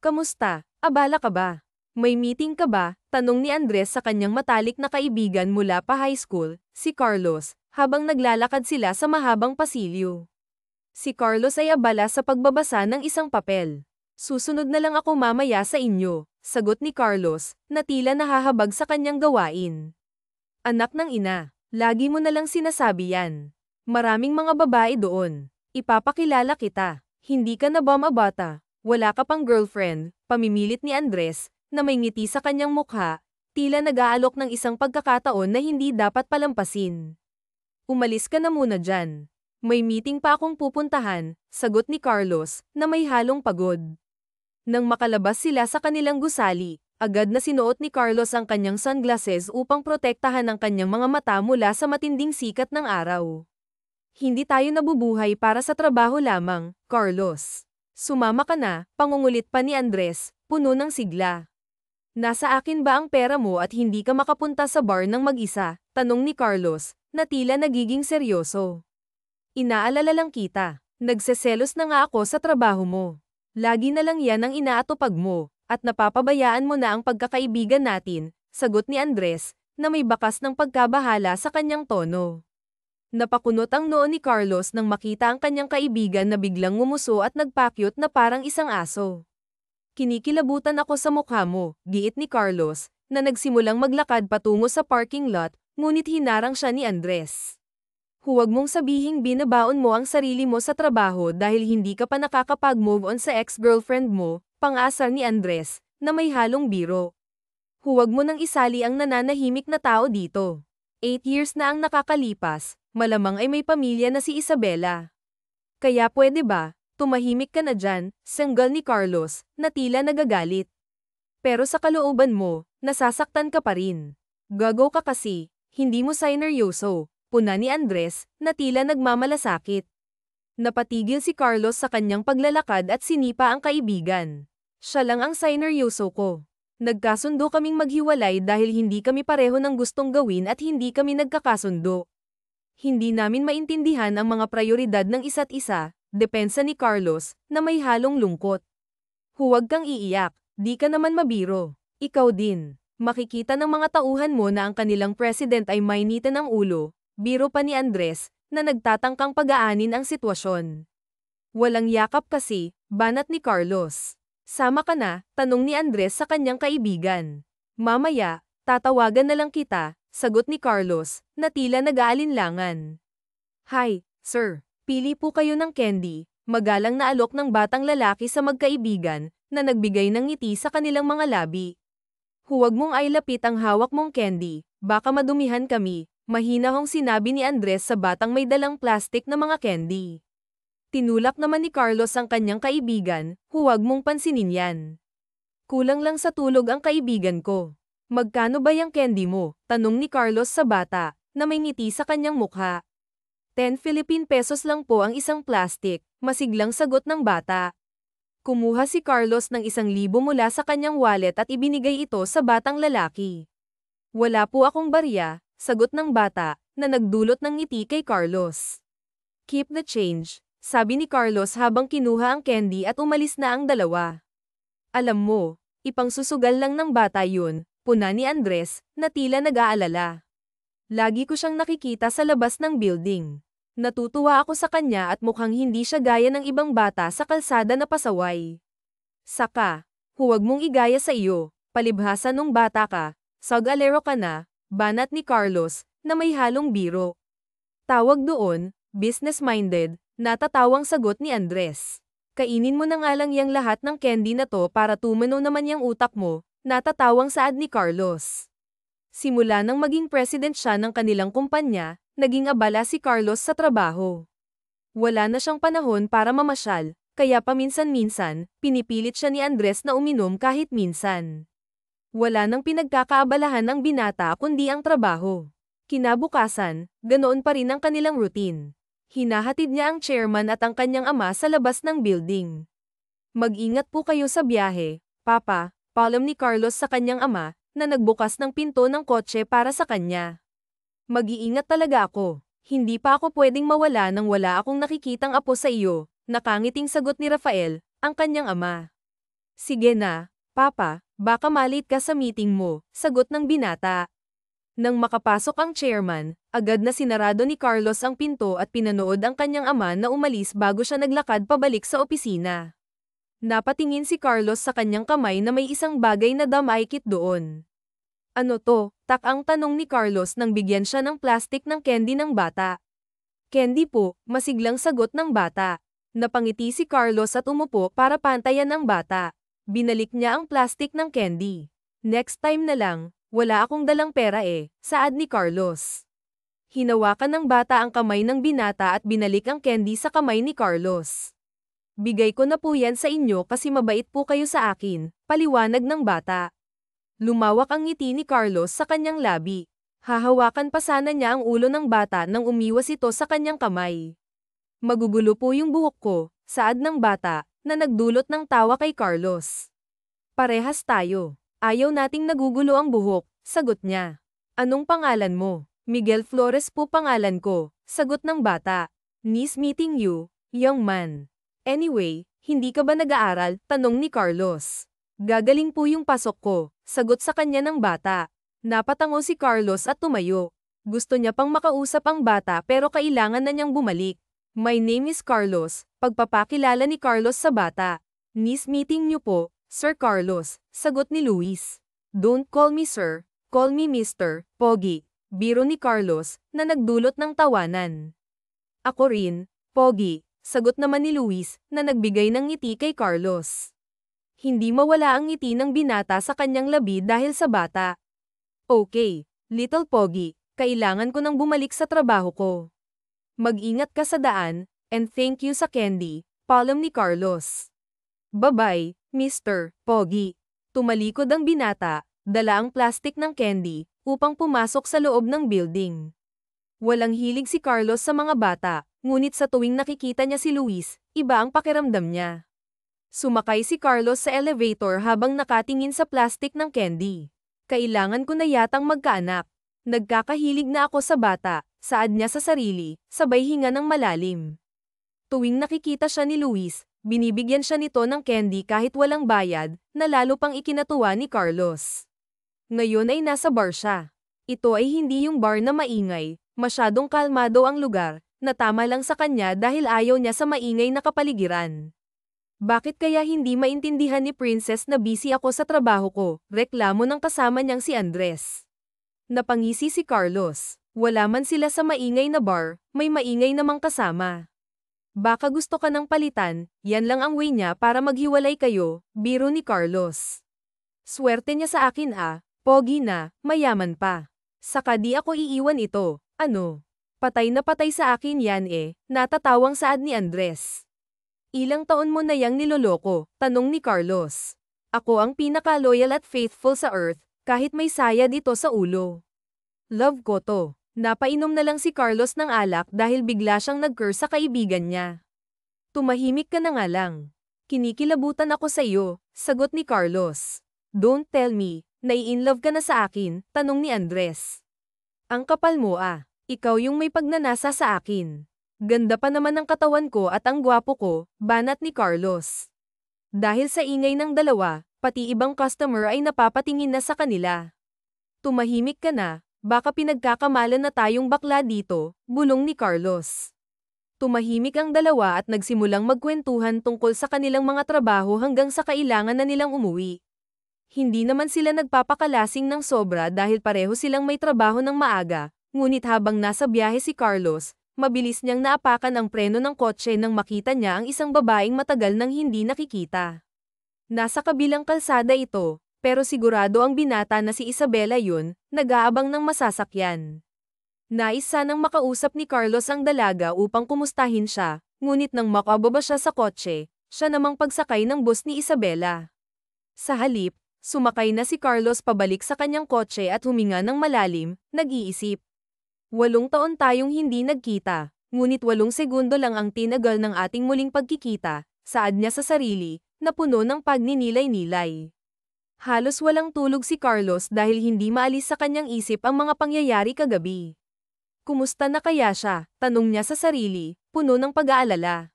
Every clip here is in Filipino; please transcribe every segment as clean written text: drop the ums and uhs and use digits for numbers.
Kamusta? Abala ka ba? May meeting ka ba? Tanong ni Andres sa kanyang matalik na kaibigan mula pa high school, si Carlos, habang naglalakad sila sa mahabang pasilyo. Si Carlos ay abala sa pagbabasa ng isang papel. Susunod na lang ako mamaya sa inyo, sagot ni Carlos, na tila nahahabag sa kanyang gawain. Anak ng ina, lagi mo na lang sinasabi yan. Maraming mga babae doon. Ipapakilala kita. Hindi ka na ba mabata? Wala ka pang girlfriend, pamimilit ni Andres, na may ngiti sa kanyang mukha, tila nag-aalok ng isang pagkakataon na hindi dapat palampasin. Umalis ka na muna dyan. May meeting pa akong pupuntahan, sagot ni Carlos, na may halong pagod. Nang makalabas sila sa kanilang gusali, agad na sinuot ni Carlos ang kanyang sunglasses upang protektahan ang kanyang mga mata mula sa matinding sikat ng araw. Hindi tayo nabubuhay para sa trabaho lamang, Carlos. Sumama ka na, pangungulit pa ni Andres, puno ng sigla. Nasa akin ba ang pera mo at hindi ka makapunta sa bar ng mag-isa? Tanong ni Carlos, na tila nagiging seryoso. Inaalala lang kita. Nagseselos na nga ako sa trabaho mo. Lagi na lang yan ang inaatupag mo, at napapabayaan mo na ang pagkakaibigan natin, sagot ni Andres, na may bakas ng pagkabahala sa kanyang tono. Napakunot ang noo ni Carlos nang makita ang kanyang kaibigan na biglang ngumuso at nagpakyut na parang isang aso. Kinikilabutan ako sa mukha mo, giit ni Carlos, na nagsimulang maglakad patungo sa parking lot, ngunit hinarang siya ni Andres. Huwag mong sabihing binabaon mo ang sarili mo sa trabaho dahil hindi ka pa nakakapag-move on sa ex-girlfriend mo, pang-asar ni Andres, na may halong biro. Huwag mo nang isali ang nananahimik na tao dito. 8 years na ang nakakalipas, malamang ay may pamilya na si Isabela. Kaya pwede ba, tumahimik ka na dyan, sanggal ni Carlos, na tila nagagalit. Pero sa kalooban mo, nasasaktan ka pa rin. Gago ka kasi, hindi mo sineryoso, puna ni Andres, na tila nagmamalasakit. Napatigil si Carlos sa kanyang paglalakad at sinipa ang kaibigan. Siya lang ang sineryoso ko. Nagkasundo kaming maghiwalay dahil hindi kami pareho ng gustong gawin at hindi kami nagkakasundo. Hindi namin maintindihan ang mga prioridad ng isa't isa, depensa ni Carlos, na may halong lungkot. Huwag kang iiyak, di ka naman mabiro. Ikaw din. Makikita ng mga tauhan mo na ang kanilang president ay mainitan ng ulo, biro pa ni Andres, na nagtatangkang pag-aanin ang sitwasyon. Walang yakap kasi, banat ni Carlos. Sama ka na, tanong ni Andres sa kanyang kaibigan. Mamaya, tatawagan na lang kita, sagot ni Carlos, na tila nag-aalinlangan. Hi, sir. Pili po kayo ng candy, magalang na alok ng batang lalaki sa magkaibigan, na nagbigay ng ngiti sa kanilang mga labi. Huwag mong ailapit ang hawak mong candy, baka madumihan kami, mahinahong sinabi ni Andres sa batang may dalang plastik na mga candy. Tinulak naman ni Carlos ang kanyang kaibigan, huwag mong pansinin yan. Kulang lang sa tulog ang kaibigan ko. Magkano ba yung candy mo? Tanong ni Carlos sa bata, na may ngiti sa kanyang mukha. 10 Philippine pesos lang po ang isang plastic, masiglang sagot ng bata. Kumuha si Carlos ng 1,000 mula sa kanyang wallet at ibinigay ito sa batang lalaki. Wala po akong barya, sagot ng bata, na nagdulot ng ngiti kay Carlos. Keep the change, sabi ni Carlos habang kinuha ang candy at umalis na ang dalawa. Alam mo, ipangsusugal lang ng bata yun, puna ni Andres, na tila nag-aalala. Lagi ko siyang nakikita sa labas ng building. Natutuwa ako sa kanya at mukhang hindi siya gaya ng ibang bata sa kalsada na pasaway. Saka, huwag mong igaya sa iyo, palibhasa nung bata ka, sag-alero ka na, banat ni Carlos, na may halong biro. Tawag doon, business-minded, natatawang sagot ni Andres. Kainin mo na nga lang yang lahat ng candy na to para tumino naman yang utak mo, natatawang saad ni Carlos. Simula nang maging president siya ng kanilang kumpanya, naging abala si Carlos sa trabaho. Wala na siyang panahon para mamasyal, kaya paminsan-minsan, pinipilit siya ni Andres na uminom kahit minsan. Wala nang pinagkakaabalahan ng binata kundi ang trabaho. Kinabukasan, ganoon pa rin ang kanilang routine. Hinahatid niya ang chairman at ang kanyang ama sa labas ng building. Mag-ingat po kayo sa biyahe, Papa, paalam ni Carlos sa kanyang ama, na nagbukas ng pinto ng kotse para sa kanya. Mag-iingat talaga ako. Hindi pa ako pwedeng mawala nang wala akong nakikitang apo sa iyo, nakangiting sagot ni Rafael, ang kanyang ama. Sige na, Papa, baka malate ka sa meeting mo, sagot ng binata. Nang makapasok ang chairman, agad na sinarado ni Carlos ang pinto at pinanood ang kanyang ama na umalis bago siya naglakad pabalik sa opisina. Napatingin si Carlos sa kanyang kamay na may isang bagay na damaykit doon. Ano to? Tak-ang tanong ni Carlos nang bigyan siya ng plastic ng candy ng bata. Candy po, masiglang sagot ng bata. Napangiti si Carlos at umupo para pantayan ang bata. Binalik niya ang plastic ng candy. Next time na lang, wala akong dalang pera saad ni Carlos. Hinawakan ng bata ang kamay ng binata at binalik ang candy sa kamay ni Carlos. Bigay ko na po yan sa inyo kasi mabait po kayo sa akin, paliwanag ng bata. Lumawak ang ngiti ni Carlos sa kanyang labi. Hahawakan pa sana niya ang ulo ng bata nang umiwas ito sa kanyang kamay. Magugulo po yung buhok ko, saad ng bata, na nagdulot ng tawa kay Carlos. Parehas tayo. Ayaw nating nagugulo ang buhok, sagot niya. Anong pangalan mo? Miguel Flores po pangalan ko, sagot ng bata. Nice meeting you, young man. Anyway, hindi ka ba nag-aaral? Tanong ni Carlos. Gagaling po yung pasok ko, sagot sa kanya ng bata. Napatango si Carlos at tumayo. Gusto niya pang makausap ang bata pero kailangan na niyang bumalik. My name is Carlos, pagpapakilala ni Carlos sa bata. Nice meeting niyo po, Sir Carlos, sagot ni Luis. Don't call me sir, call me Mr. Pogi, biro ni Carlos, na nagdulot ng tawanan. Ako rin, Pogi, sagot naman ni Luis, na nagbigay ng ngiti kay Carlos. Hindi mawala ang ngiti ng binata sa kanyang labi dahil sa bata. Okay, little Pogi, kailangan ko nang bumalik sa trabaho ko. Mag-ingat ka sa daan, and thank you sa candy, paalam ni Carlos. Bye-bye, Mr. Pogi. Tumalikod ang binata, dala ang plastic ng candy, upang pumasok sa loob ng building. Walang hilig si Carlos sa mga bata, ngunit sa tuwing nakikita niya si Luis, iba ang pakiramdam niya. Sumakay si Carlos sa elevator habang nakatingin sa plastic ng candy. Kailangan ko na yatang magkaanak. Nagkakahilig na ako sa bata, saad niya sa sarili, sabay hinga ng malalim. Tuwing nakikita siya ni Luis, binibigyan siya nito ng candy kahit walang bayad, na lalo pang ikinatuwa ni Carlos. Ngayon ay nasa bar siya. Ito ay hindi yung bar na maingay, masyadong kalmado ang lugar, na tama lang sa kanya dahil ayaw niya sa maingay na kapaligiran. Bakit kaya hindi maintindihan ni Princess na busy ako sa trabaho ko? Reklamo ng kasama niyang si Andres. Napangisi si Carlos. Wala man sila sa maingay na bar, may maingay namang kasama. Baka gusto ka ng palitan, yan lang ang way niya para maghiwalay kayo, biro ni Carlos. Swerte niya sa akin pogi na, mayaman pa. Saka di ako iiwan ito, ano? Patay na patay sa akin yan natatawang saad ni Andres. Ilang taon mo na yang niloloko, tanong ni Carlos. Ako ang pinaka-loyal at faithful sa earth, kahit may sayad ito sa ulo. Love ko to. Napainom na lang si Carlos ng alak dahil bigla siyang nag-curse sa kaibigan niya. Tumahimik ka na nga lang. Kinikilabutan ako sa iyo, sagot ni Carlos. Don't tell me, nai-inlove ka na sa akin, tanong ni Andres. Ang kapal mo ikaw yung may pagnanasa sa akin. Ganda pa naman ang katawan ko at ang gwapo ko, banat ni Carlos. Dahil sa ingay ng dalawa, pati ibang customer ay napapatingin na sa kanila. Tumahimik ka na, baka pinagkakamalan na tayong bakla dito, bulong ni Carlos. Tumahimik ang dalawa at nagsimulang magkwentuhan tungkol sa kanilang mga trabaho hanggang sa kailangan na nilang umuwi. Hindi naman sila nagpapakalasing ng sobra dahil pareho silang may trabaho ng maaga, ngunit habang nasa biyahe si Carlos, mabilis niyang naapakan ang preno ng kotse nang makita niya ang isang babaeng matagal nang hindi nakikita. Nasa kabilang kalsada ito, pero sigurado ang binata na si Isabela yun, nag-aabang ng masasakyan. Nais sanang makausap ni Carlos ang dalaga upang kumustahin siya, ngunit nang makababa siya sa kotse, siya namang pagsakay ng bus ni Isabela. Sa halip, sumakay na si Carlos pabalik sa kanyang kotse at huminga ng malalim, nag-iisip. 8 taon tayong hindi nagkita, ngunit 8 segundo lang ang tinagal ng ating muling pagkikita, saad niya sa sarili, na puno ng pagninilay-nilay. Halos walang tulog si Carlos dahil hindi maalis sa kanyang isip ang mga pangyayari kagabi. Kumusta na kaya siya? Tanong niya sa sarili, puno ng pag-aalala.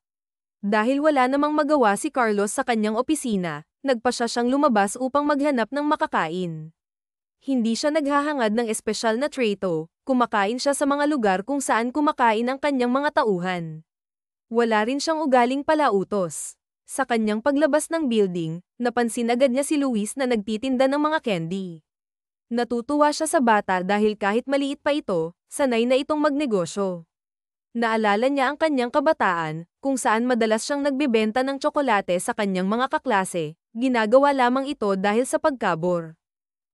Dahil wala namang magawa si Carlos sa kanyang opisina, nagpa siya siyang lumabas upang maghanap ng makakain. Hindi siya naghahangad ng espesyal na treto, kumakain siya sa mga lugar kung saan kumakain ang kanyang mga tauhan. Wala rin siyang ugaling palautos. Sa kanyang paglabas ng building, napansin agad niya si Luis na nagtitinda ng mga candy. Natutuwa siya sa bata dahil kahit maliit pa ito, sanay na itong magnegosyo. Naalala niya ang kanyang kabataan, kung saan madalas siyang nagbebenta ng tsokolate sa kanyang mga kaklase, ginagawa lamang ito dahil sa pagkabor.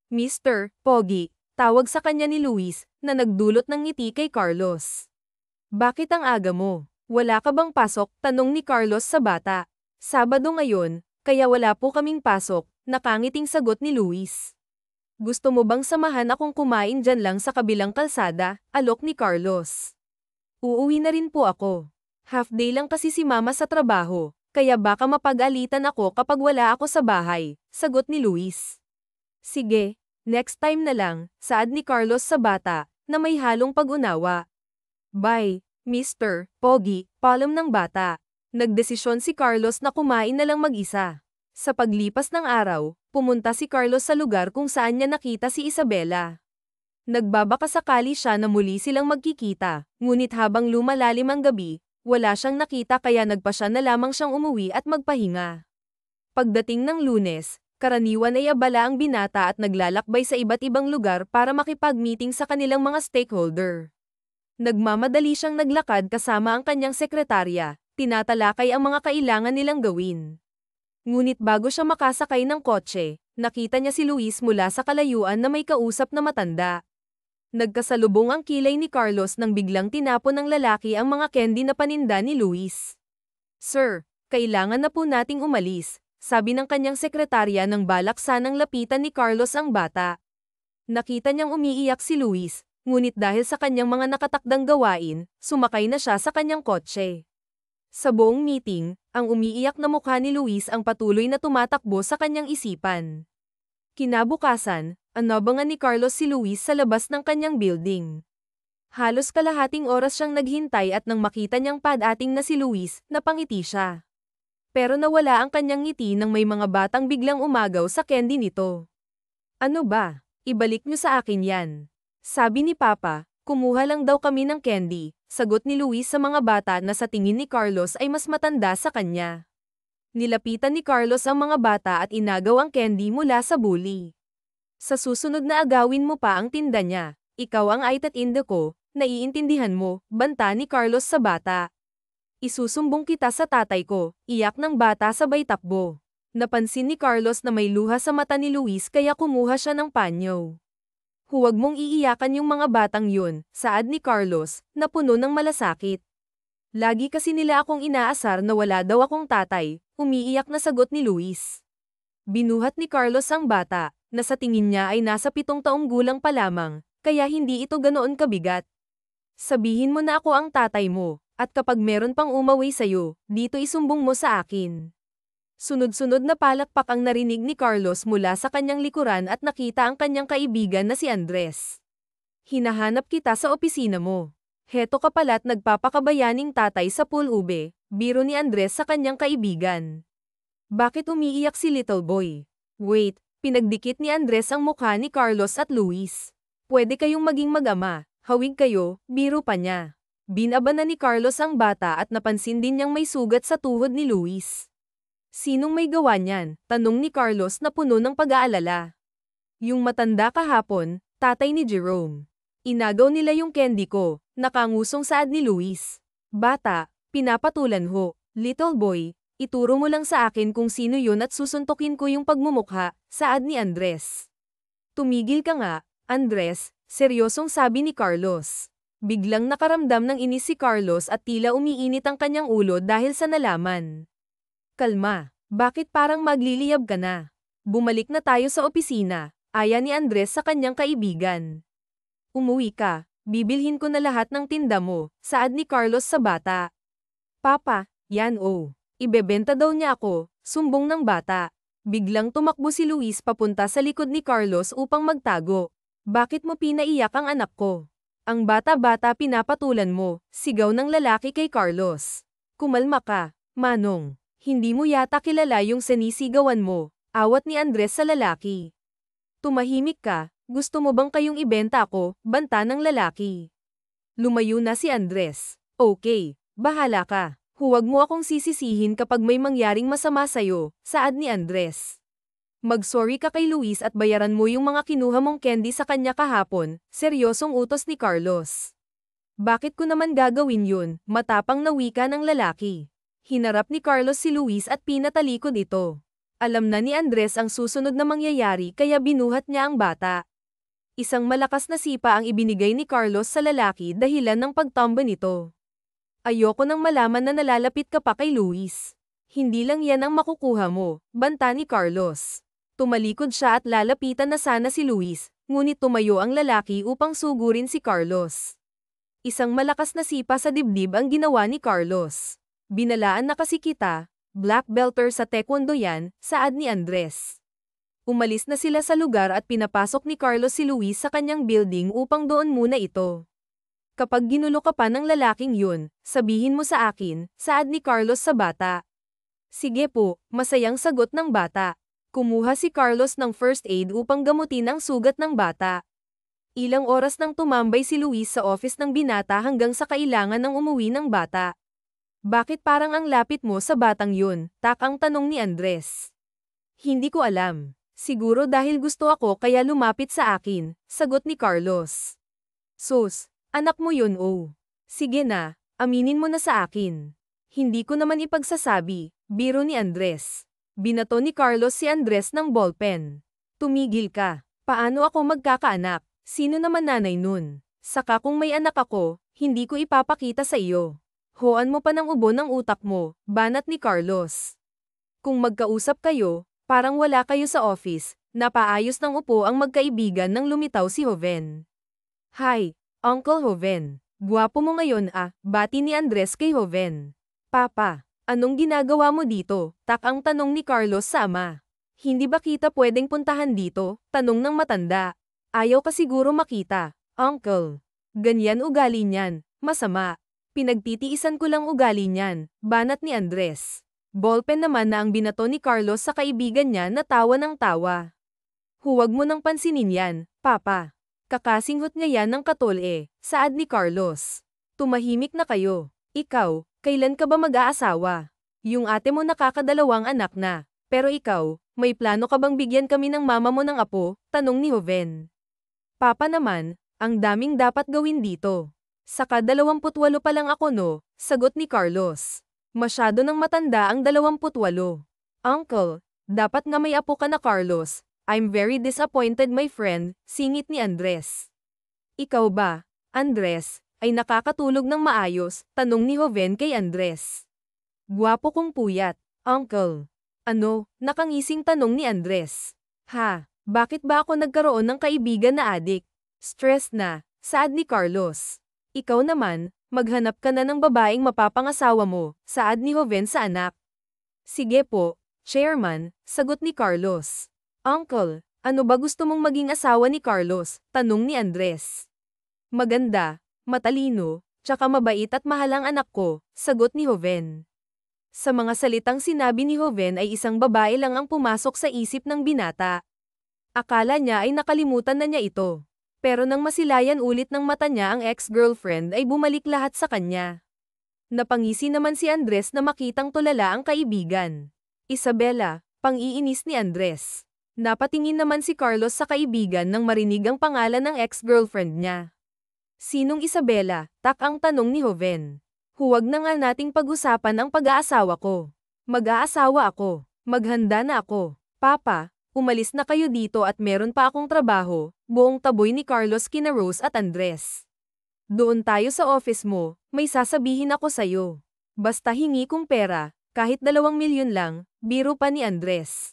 Mr. Pogi, tawag sa kanya ni Luis, na nagdulot ng ngiti kay Carlos. Bakit ang aga mo? Wala ka bang pasok? Tanong ni Carlos sa bata. Sabado ngayon, kaya wala po kaming pasok, nakangiting sagot ni Luis. Gusto mo bang samahan akong kumain dyan lang sa kabilang kalsada? Alok ni Carlos. Uuwi na rin po ako. Half day lang kasi si mama sa trabaho, kaya baka mapag-alitan ako kapag wala ako sa bahay, sagot ni Luis. Sige, next time na lang, saad ni Carlos sa bata, na may halong pag-unawa. Bye, Mr. Pogi, paalam ng bata. Nagdesisyon si Carlos na kumain na lang mag-isa. Sa paglipas ng araw, pumunta si Carlos sa lugar kung saan niya nakita si Isabela. Nagbabakasakali siya na muli silang magkikita, ngunit habang lumalalim ang gabi, wala siyang nakita kaya nagpasya na lamang siyang umuwi at magpahinga. Pagdating ng Lunes, karaniwan ay abala ang binata at naglalakbay sa iba't ibang lugar para makipag-meeting sa kanilang mga stakeholder. Nagmamadali siyang naglakad kasama ang kanyang sekretarya, tinatalakay ang mga kailangan nilang gawin. Ngunit bago siya makasakay ng kotse, nakita niya si Luis mula sa kalayuan na may kausap na matanda. Nagkasalubong ang kilay ni Carlos nang biglang tinapon ng lalaki ang mga candy na paninda ni Luis. Sir, kailangan na po nating umalis, sabi ng kanyang sekretarya nang balak sanang lapitan ni Carlos ang bata. Nakita niyang umiiyak si Luis, ngunit dahil sa kanyang mga nakatakdang gawain, sumakay na siya sa kanyang kotse. Sa buong meeting, ang umiiyak na mukha ni Luis ang patuloy na tumatakbo sa kanyang isipan. Kinabukasan, inabangan ni Carlos si Luis sa labas ng kanyang building. Halos kalahating oras siyang naghintay at nang makita niyang padating na si Luis, napangiti siya. Pero nawala ang kanyang ngiti nang may mga batang biglang umagaw sa candy nito. Ano ba? Ibalik niyo sa akin yan. Sabi ni Papa, kumuha lang daw kami ng candy, sagot ni Luis sa mga bata na sa tingin ni Carlos ay mas matanda sa kanya. Nilapitan ni Carlos ang mga bata at inagaw ang candy mula sa bully. Sa susunod na agawin mo pa ang tinda niya, ikaw ang aitat-inde ko, naiintindihan mo, banta ni Carlos sa bata. Isusumbong kita sa tatay ko, iyak ng bata sabay takbo. Napansin ni Carlos na may luha sa mata ni Luis kaya kumuha siya ng panyo. Huwag mong iiyakan yung mga batang yun, saad ni Carlos, na puno ng malasakit. Lagi kasi nila akong inaasar na wala daw akong tatay, umiiyak na sagot ni Luis. Binuhat ni Carlos ang bata, na sa tingin niya ay nasa 7 taong gulang pa lamang, kaya hindi ito ganoon kabigat. Sabihin mo na ako ang tatay mo, at kapag meron pang umawi sa'yo, dito isumbong mo sa akin. Sunod-sunod na palakpak ang narinig ni Carlos mula sa kanyang likuran at nakita ang kanyang kaibigan na si Andres. Hinahanap kita sa opisina mo. Heto ka pala't nagpapakabayaning tatay sa pool ube, biro ni Andres sa kanyang kaibigan. Bakit umiiyak si little boy? Wait, pinagdikit ni Andres ang mukha ni Carlos at Luis. Pwede kayong maging mag-ama, hawig kayo, biro pa niya. Binabanan ni Carlos ang bata at napansin din niyang may sugat sa tuhod ni Luis. Sinong may gawa niyan? Tanong ni Carlos na puno ng pag-aalala. Yung matanda kahapon, tatay ni Jerome. Inagaw nila yung candy ko, nakangusong saad ni Luis. Bata, pinapatulan ho. Little boy, ituro mo lang sa akin kung sino yun at susuntukin ko yung pagmumukha, saad ni Andres. Tumigil ka nga, Andres, seryosong sabi ni Carlos. Biglang nakaramdam ng inis si Carlos at tila umiinit ang kanyang ulo dahil sa nalaman. Kalma, bakit parang magliliyab ka na? Bumalik na tayo sa opisina, aya ni Andres sa kanyang kaibigan. Umuwi ka, bibilhin ko na lahat ng tinda mo, saad ni Carlos sa bata. Papa, yan oh. Ibebenta daw niya ako, sumbong ng bata. Biglang tumakbo si Luis papunta sa likod ni Carlos upang magtago. Bakit mo pinaiyak ang anak ko? Ang bata-bata pinapatulan mo, sigaw ng lalaki kay Carlos. Kumalma ka, Manong. Hindi mo yata kilala yung sinisigawan mo, Awat ni Andres sa lalaki. Tumahimik ka, gusto mo bang kayong ibenta ako, banta ng lalaki. Lumayo na si Andres. Okay, bahala ka. Huwag mo akong sisisihin kapag may mangyaring masama sa'yo, saad ni Andres. Mag-sorry ka kay Luis at bayaran mo yung mga kinuha mong candy sa kanya kahapon, seryosong utos ni Carlos. Bakit ko naman gagawin yun, matapang na wika ng lalaki. Hinarap ni Carlos si Luis at pinatalikod ito. Alam na ni Andres ang susunod na mangyayari kaya binuhat niya ang bata. Isang malakas na sipa ang ibinigay ni Carlos sa lalaki dahilan ng pagtamba nito. Ayoko nang malaman na nalalapit ka pa kay Luis. Hindi lang yan ang makukuha mo, banta ni Carlos. Tumalikod siya at lalapitan na sana si Luis, ngunit tumayo ang lalaki upang sugurin si Carlos. Isang malakas na sipa sa dibdib ang ginawa ni Carlos. Binalaan na kasi kita, black belter sa taekwondo yan, saad ni Andres. Umalis na sila sa lugar at pinapasok ni Carlos si Luis sa kanyang building upang doon muna ito. Kapag ginulo ka pa ng lalaking yun, sabihin mo sa akin, saad ni Carlos sa bata. Sige po, masayang sagot ng bata. Kumuha si Carlos ng first aid upang gamutin ang sugat ng bata. Ilang oras nang tumambay si Luis sa office ng binata hanggang sa kailangan ng umuwi ng bata. Bakit parang ang lapit mo sa batang yun? Takang tanong ni Andres. Hindi ko alam. Siguro dahil gusto ako kaya lumapit sa akin, sagot ni Carlos. Sus, anak mo yun oh. Sige na, aminin mo na sa akin. Hindi ko naman ipagsasabi, biro ni Andres. Binato ni Carlos si Andres ng ballpen. Tumigil ka. Paano ako magkakaanak? Sino naman nanay nun? Saka kung may anak ako, hindi ko ipapakita sa iyo. Hoan mo pa ng ubo ng utak mo, banat ni Carlos. Kung magkausap kayo, parang wala kayo sa office, napaayos ng upo ang magkaibigan nang lumitaw si Joven. Hi, Uncle Joven. Guwapo mo ngayon ah, bati ni Andres kay Joven. Papa, anong ginagawa mo dito? Takang tanong ni Carlos sa ama. Hindi ba kita pwedeng puntahan dito? Tanong ng matanda. Ayaw ka siguro makita, Uncle. Ganyan ugali niyan, masama. Pinagtitiisan ko lang ugali niyan, banat ni Andres. Ballpen naman na ang binato ni Carlos sa kaibigan niya na tawa ng tawa. Huwag mo nang pansinin yan, Papa. Kakasinghot niya yan ng katol saad ni Carlos. Tumahimik na kayo. Ikaw, kailan ka ba mag-aasawa? Yung ate mo nakakadalawang anak na. Pero ikaw, may plano ka bang bigyan kami ng mama mo ng apo? Tanong ni Joven. Papa naman, ang daming dapat gawin dito. Saka 28 pa lang ako no, sagot ni Carlos. Masyado nang matanda ang 28. Uncle, dapat nga may apo ka na Carlos. I'm very disappointed my friend, singit ni Andres. Ikaw ba, Andres, ay nakakatulog ng maayos? Tanong ni Joven kay Andres. Guwapo kong puyat, Uncle. Ano, nakangising tanong ni Andres. Ha, bakit ba ako nagkaroon ng kaibigan na adik? Stress na, saad ni Carlos. Ikaw naman, maghanap ka na ng babaeng mapapangasawa mo, saad ni Joven sa anak. Sige po, Chairman, sagot ni Carlos. Uncle, ano ba gusto mong maging asawa ni Carlos? Tanong ni Andres. Maganda, matalino, tsaka mabait at mahalang anak ko, sagot ni Joven. Sa mga salitang sinabi ni Joven ay isang babae lang ang pumasok sa isip ng binata. Akala niya ay nakalimutan na niya ito. Pero nang masilayan ulit ng mata niya ang ex-girlfriend ay bumalik lahat sa kanya. Napangisi naman si Andres na makitang tulala ang kaibigan. Isabela, pang-iinis ni Andres. Napatingin naman si Carlos sa kaibigan nang marinig ang pangalan ng ex-girlfriend niya. Sinong Isabela? Takang tanong ni Joven. Huwag na nga nating pag-usapan ang pag-aasawa ko. Mag-aasawa ako. Maghanda na ako. Papa, umalis na kayo dito at meron pa akong trabaho, buong taboy ni Carlos kina Rose at Andres. Doon tayo sa office mo, may sasabihin ako sa'yo. Basta hingi kong pera, kahit 2 milyon lang, biro pa ni Andres.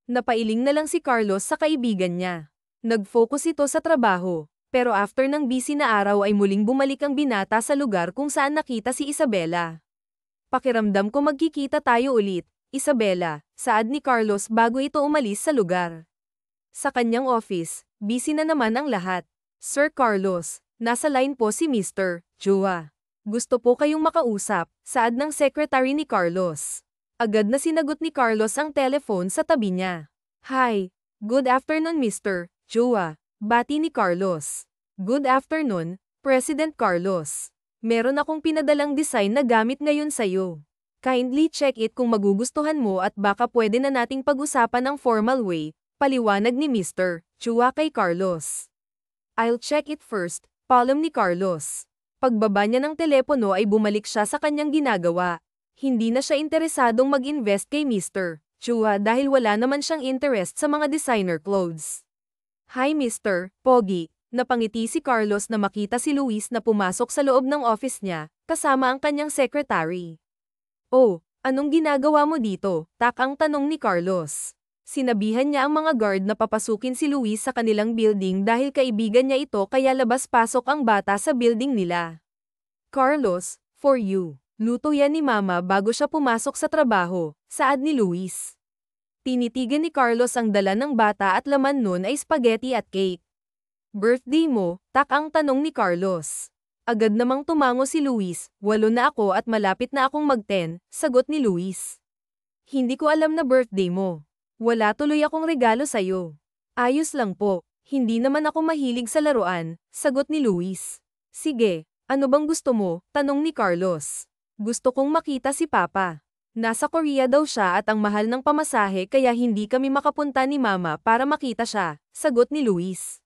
Napailing na lang si Carlos sa kaibigan niya. Nag-focus ito sa trabaho, pero after ng busy na araw ay muling bumalik ang binata sa lugar kung saan nakita si Isabela. Pakiramdam ko magkikita tayo ulit, Isabela, saad ni Carlos bago ito umalis sa lugar. Sa kanyang office, busy na naman ang lahat. Sir Carlos, nasa line po si Mr. Chua. Gusto po kayong makausap, saad ng secretary ni Carlos. Agad na sinagot ni Carlos ang telephone sa tabi niya. Hi, good afternoon Mr. Chua, bati ni Carlos. Good afternoon, President Carlos. Meron akong pinadalang design na gamit ngayon sa'yo. Kindly check it kung magugustuhan mo at baka pwede na nating pag-usapan ng formal way, paliwanag ni Mr. Chua kay Carlos. I'll check it first, palm ni Carlos. Pagbaba niya ng telepono ay bumalik siya sa kanyang ginagawa. Hindi na siya interesadong mag-invest kay Mr. Chua dahil wala naman siyang interest sa mga designer clothes. Hi Mr. Pogi, napangiti si Carlos na makita si Luis na pumasok sa loob ng office niya, kasama ang kanyang secretary. Oh, anong ginagawa mo dito? Takang tanong ni Carlos. Sinabihan niya ang mga guard na papasukin si Luis sa kanilang building dahil kaibigan niya ito kaya labas-pasok ang bata sa building nila. Carlos, for you. Luto yan ni Mama bago siya pumasok sa trabaho, saad ni Luis. Tinitigan ni Carlos ang dala ng bata at laman nun ay spaghetti at cake. Birthday mo? Takang tanong ni Carlos. Agad namang tumango si Luis, 8 na ako at malapit na akong mag-10, sagot ni Luis. Hindi ko alam na birthday mo. Wala tuloy akong regalo sa'yo. Ayos lang po, hindi naman ako mahilig sa laruan, sagot ni Luis. Sige, ano bang gusto mo? Tanong ni Carlos. Gusto kong makita si Papa. Nasa Korea daw siya at ang mahal ng pamasahe kaya hindi kami makapunta ni Mama para makita siya, sagot ni Luis.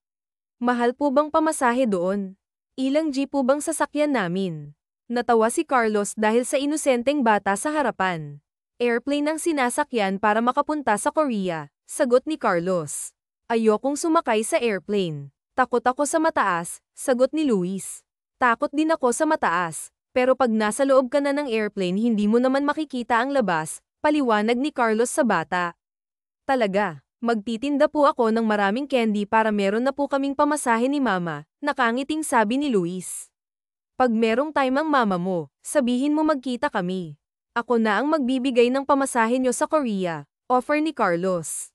Mahal po bang pamasahe doon? Ilang jeep po bang sasakyan namin? Natawa si Carlos dahil sa inosenteng bata sa harapan. Airplane ang sinasakyan para makapunta sa Korea, sagot ni Carlos. Ayokong sumakay sa airplane. Takot ako sa mataas, sagot ni Luis. Takot din ako sa mataas. Pero pag nasa loob ka na ng airplane hindi mo naman makikita ang labas, paliwanag ni Carlos sa bata. Talaga, magtitinda po ako ng maraming candy para meron na po kaming pamasahe ni Mama, nakangiting sabi ni Luis. Pag merong time ang mama mo, sabihin mo magkita kami. Ako na ang magbibigay ng pamasahe nyo sa Korea, offer ni Carlos.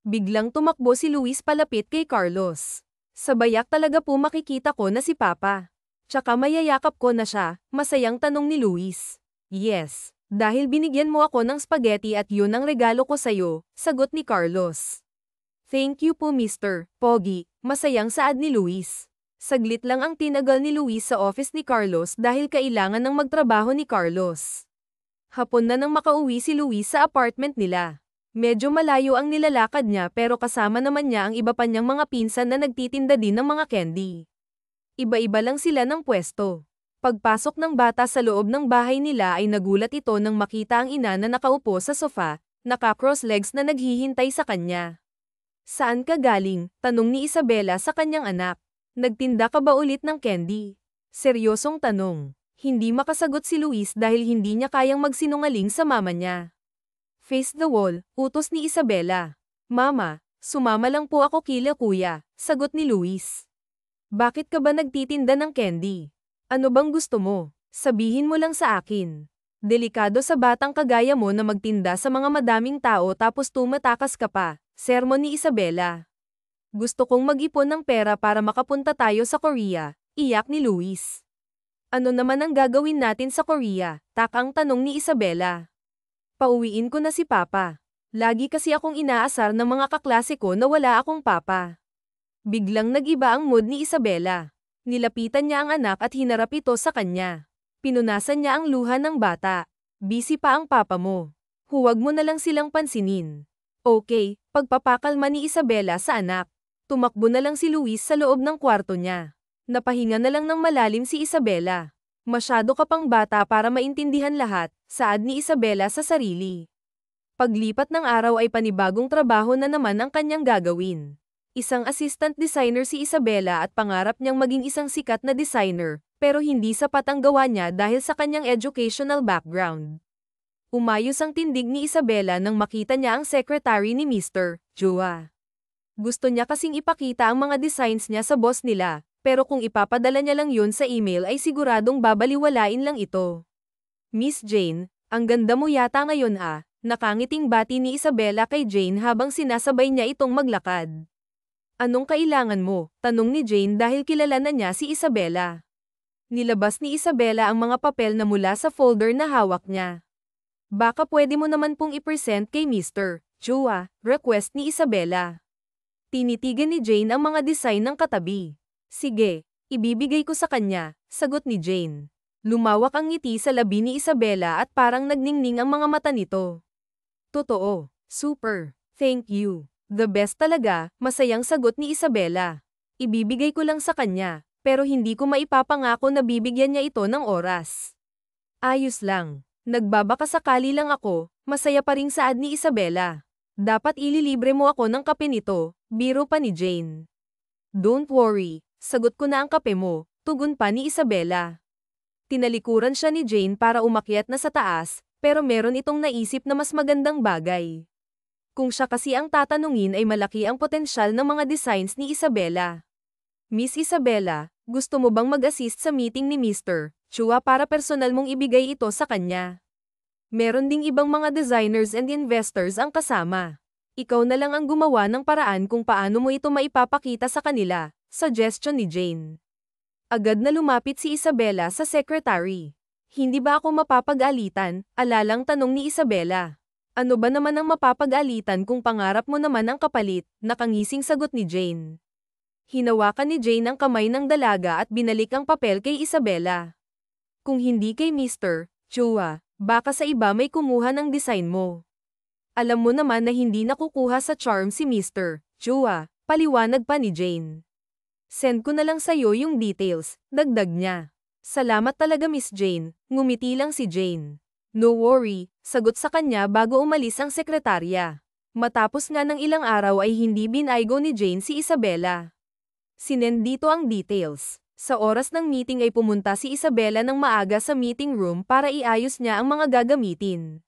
Biglang tumakbo si Luis palapit kay Carlos. Sabayak talaga po makikita ko na si Papa. Tsaka mayayakap ko na siya, masayang tanong ni Luis. Yes, dahil binigyan mo ako ng spaghetti at yun ang regalo ko sa'yo, sagot ni Carlos. Thank you po Mr. Pogi, masayang saad ni Luis. Saglit lang ang tinagal ni Luis sa office ni Carlos dahil kailangan ng magtrabaho ni Carlos. Hapon na nang makauwi si Luis sa apartment nila. Medyo malayo ang nilalakad niya pero kasama naman niya ang iba pa niyang mga pinsan na nagtitinda din ng mga candy. Iba-iba lang sila ng pwesto. Pagpasok ng bata sa loob ng bahay nila ay nagulat ito nang makita ang ina na nakaupo sa sofa, naka-cross legs na naghihintay sa kanya. Saan ka galing? Tanong ni Isabela sa kanyang anak. Nagtinda ka ba ulit ng candy? Seryosong tanong. Hindi makasagot si Luis dahil hindi niya kayang magsinungaling sa mama niya. Face the wall, utos ni Isabela. Mama, sumama lang po ako kila kuya, sagot ni Luis. Bakit ka ba nagtitinda ng candy? Ano bang gusto mo? Sabihin mo lang sa akin. Delikado sa batang kagaya mo na magtinda sa mga madaming tao tapos tumatakas ka pa, sermon ni Isabela. Gusto kong mag-ipon ng pera para makapunta tayo sa Korea, iyak ni Luis. Ano naman ang gagawin natin sa Korea? Takang tanong ni Isabela. Pauwiin ko na si Papa. Lagi kasi akong inaasar ng mga kaklase ko na wala akong papa. Biglang nag-iba ang mood ni Isabela. Nilapitan niya ang anak at hinarap ito sa kanya. Pinunasan niya ang luha ng bata. Busy pa ang papa mo. Huwag mo na lang silang pansinin. Okay, pagpapakalma ni Isabela sa anak. Tumakbo na lang si Luis sa loob ng kwarto niya. Napahinga na lang ng malalim si Isabela. Masyado ka pang bata para maintindihan lahat, saad ni Isabela sa sarili. Paglipat ng araw ay panibagong trabaho na naman ang kanyang gagawin. Isang assistant designer si Isabela at pangarap niyang maging isang sikat na designer, pero hindi sapat ang gawa niya dahil sa kanyang educational background. Umayos ang tindig ni Isabela nang makita niya ang secretary ni Mr. Chua. Gusto niya kasing ipakita ang mga designs niya sa boss nila, pero kung ipapadala niya lang yun sa email ay siguradong babaliwalain lang ito. Miss Jane, ang ganda mo yata ngayon ah, nakangiting bati ni Isabela kay Jane habang sinasabay niya itong maglakad. Anong kailangan mo? Tanong ni Jane dahil kilala na niya si Isabela. Nilabas ni Isabela ang mga papel na mula sa folder na hawak niya. Baka pwede mo naman pong i-present kay Mr. Chua, request ni Isabela. Tinitigan ni Jane ang mga design ng katabi. Sige, ibibigay ko sa kanya, sagot ni Jane. Lumawak ang ngiti sa labi ni Isabela at parang nagningning ang mga mata nito. Totoo, super, thank you. The best talaga, masayang sagot ni Isabela. Ibibigay ko lang sa kanya, pero hindi ko maipapangako na bibigyan niya ito ng oras. Ayos lang. Nagbabaka sakali lang ako, masaya pa ring saad ni Isabela. Dapat ililibre mo ako ng kape nito, biro pa ni Jane. Don't worry, sagot ko na ang kape mo, tugon pa ni Isabela. Tinalikuran siya ni Jane para umakyat na sa taas, pero meron itong naisip na mas magandang bagay. Kung siya kasi ang tatanungin ay malaki ang potensyal ng mga designs ni Isabela. Miss Isabela, gusto mo bang mag-assist sa meeting ni Mr. Chua para personal mong ibigay ito sa kanya? Meron ding ibang mga designers and investors ang kasama. Ikaw na lang ang gumawa ng paraan kung paano mo ito maipapakita sa kanila, suggestion ni Jane. Agad na lumapit si Isabela sa secretary. Hindi ba ako mapapag-alitan? Alalang tanong ni Isabela. Ano ba naman ang mapapag-alitan kung pangarap mo naman ang kapalit? Nakangising sagot ni Jane. Hinawakan ni Jane ang kamay ng dalaga at binalik ang papel kay Isabela. Kung hindi kay Mr. Chua, baka sa iba may kumuha ng design mo. Alam mo naman na hindi nakukuha sa charm si Mr. Chua, paliwanag pa ni Jane. Send ko na lang sa'yo yung details, dagdag niya. Salamat talaga Miss Jane, ngumiti lang si Jane. No worry, sagot sa kanya bago umalis ang sekretarya. Matapos nga ng ilang araw ay hindi binaygo ni Jane si Isabela. Sinend dito ang details. Sa oras ng meeting ay pumunta si Isabela ng maaga sa meeting room para iayos niya ang mga gagamitin.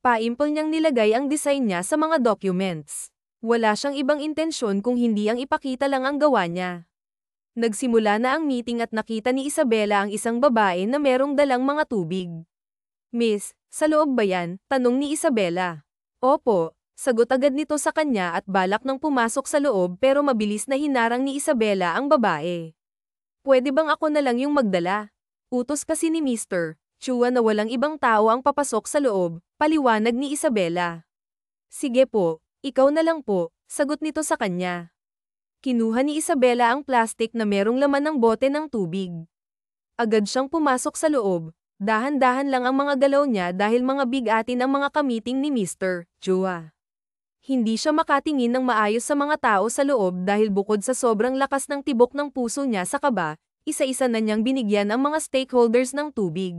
Paimpol niyang nilagay ang design niya sa mga documents. Wala siyang ibang intensyon kung hindi ang ipakita lang ang gawa niya. Nagsimula na ang meeting at nakita ni Isabela ang isang babae na merong dalang mga tubig. Miss, sa loob ba yan? Tanong ni Isabela. Opo, sagot agad nito sa kanya at balak nang pumasok sa loob pero mabilis na hinarang ni Isabela ang babae. Pwede bang ako na lang yung magdala? Utos kasi ni Mr. Chua na walang ibang tao ang papasok sa loob, paliwanag ni Isabela. Sige po, ikaw na lang po, sagot nito sa kanya. Kinuha ni Isabela ang plastic na merong laman ng bote ng tubig. Agad siyang pumasok sa loob, dahan-dahan lang ang mga galaw niya dahil mga bigatin ang mga kamiting ni Mr. Chua. Hindi siya makatingin ng maayos sa mga tao sa loob dahil bukod sa sobrang lakas ng tibok ng puso niya sa kaba, isa-isa na niyang binigyan ang mga stakeholders ng tubig.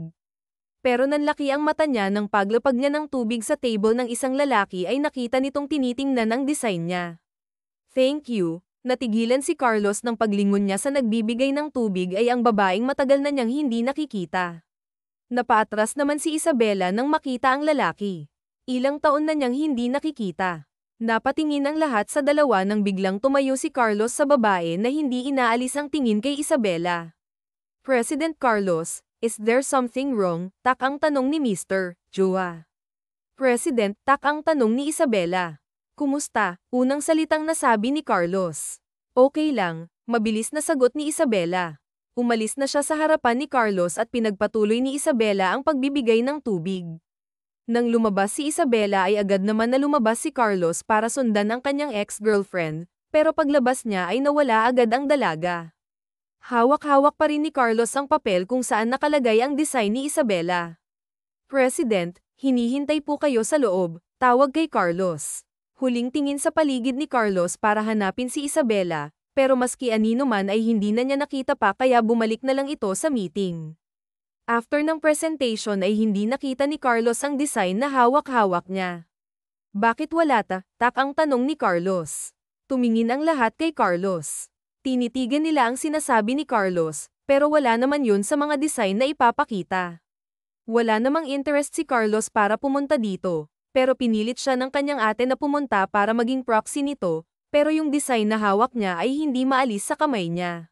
Pero nanlaki ang mata niya nang paglapag niya ng tubig sa table ng isang lalaki ay nakita nitong tinitingnan ang design niya. Thank you. Natigilan si Carlos nang paglingon niya sa nagbibigay ng tubig ay ang babaeng matagal na niyang hindi nakikita. Napaatras naman si Isabela nang makita ang lalaki. Ilang taon na niyang hindi nakikita. Napatingin ang lahat sa dalawa nang biglang tumayo si Carlos sa babae na hindi inaalis ang tingin kay Isabela. President Carlos, is there something wrong? Tak ang tanong ni Mr. Chua. President, tak ang tanong ni Isabela. Kumusta? Unang salitang nasabi ni Carlos. Okay lang, mabilis na sagot ni Isabela. Umalis na siya sa harapan ni Carlos at pinagpatuloy ni Isabela ang pagbibigay ng tubig. Nang lumabas si Isabela ay agad naman na lumabas si Carlos para sundan ang kanyang ex-girlfriend, pero paglabas niya ay nawala agad ang dalaga. Hawak-hawak pa rin ni Carlos ang papel kung saan nakalagay ang design ni Isabela. President, hinihintay po kayo sa loob, tawag kay Carlos. Huling tingin sa paligid ni Carlos para hanapin si Isabela, pero maski anino man ay hindi na niya nakita pa kaya bumalik na lang ito sa meeting. After ng presentation ay hindi nakita ni Carlos ang design na hawak-hawak niya. Bakit wala ta? Tak ang tanong ni Carlos. Tumingin ang lahat kay Carlos. Tinitigan nila ang sinasabi ni Carlos, pero wala naman yun sa mga design na ipapakita. Wala namang interest si Carlos para pumunta dito, pero pinilit siya ng kanyang ate na pumunta para maging proxy nito, pero yung design na hawak niya ay hindi maalis sa kamay niya.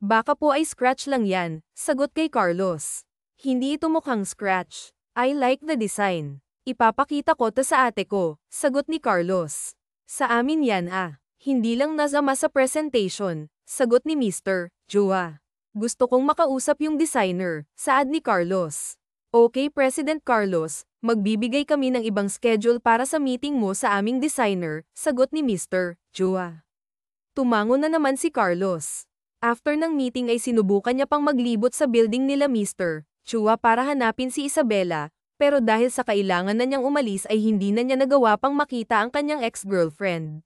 Baka po ay scratch lang yan, sagot kay Carlos. Hindi ito mukhang scratch. I like the design. Ipapakita ko to sa ate ko, sagot ni Carlos. Sa amin yan Hindi lang nasama sa presentation, sagot ni Mr. Chua. Gusto kong makausap yung designer, saad ni Carlos. Okay President Carlos, Magbibigay kami ng ibang schedule para sa meeting mo sa aming designer, sagot ni Mr. Chua. Tumango na naman si Carlos. After ng meeting ay sinubukan niya pang maglibot sa building nila Mr. Chua para hanapin si Isabela, pero dahil sa kailangan na niyang umalis ay hindi na niya nagawa pang makita ang kanyang ex-girlfriend.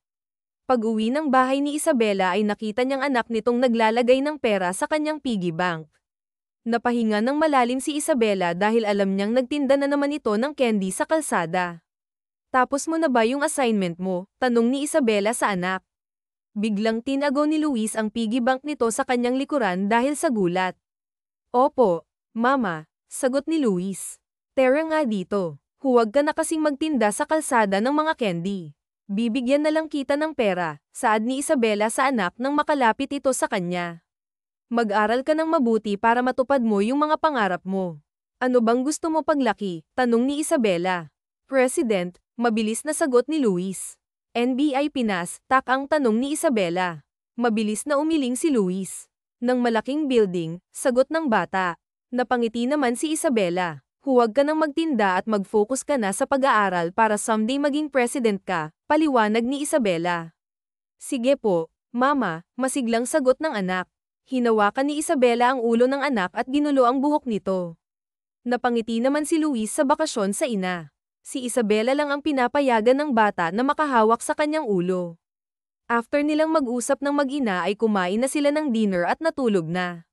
Pag-uwi ng bahay ni Isabela ay nakita niyang anak nitong naglalagay ng pera sa kanyang piggy bank. Napahinga ng malalim si Isabela dahil alam niyang nagtinda na naman ito ng candy sa kalsada. Tapos mo na ba yung assignment mo? Tanong ni Isabela sa anak. Biglang tinago ni Luis ang piggy bank nito sa kanyang likuran dahil sa gulat. Opo, Mama, sagot ni Luis. Tara nga dito. Huwag ka na kasing magtinda sa kalsada ng mga candy. Bibigyan na lang kita ng pera, saad ni Isabela sa anak nang makalapit ito sa kanya. Mag-aral ka ng mabuti para matupad mo yung mga pangarap mo. Ano bang gusto mo paglaki? Tanong ni Isabela. President, mabilis na sagot ni Luis. NBI Pinas, ang tanong ni Isabela. Mabilis na umiling si Luis. Nang malaking building, sagot ng bata. Napangiti naman si Isabela. Huwag ka nang magtinda at mag-focus ka na sa pag-aaral para someday maging president ka, paliwanag ni Isabela. Sige po, Mama, masiglang sagot ng anak. Hinawakan ni Isabela ang ulo ng anak at ginulo ang buhok nito. Napangiti naman si Luis sa bakasyon sa ina. Si Isabela lang ang pinapayagan ng bata na makahawak sa kanyang ulo. After nilang mag-usap ng mag-ina ay kumain na sila ng dinner at natulog na.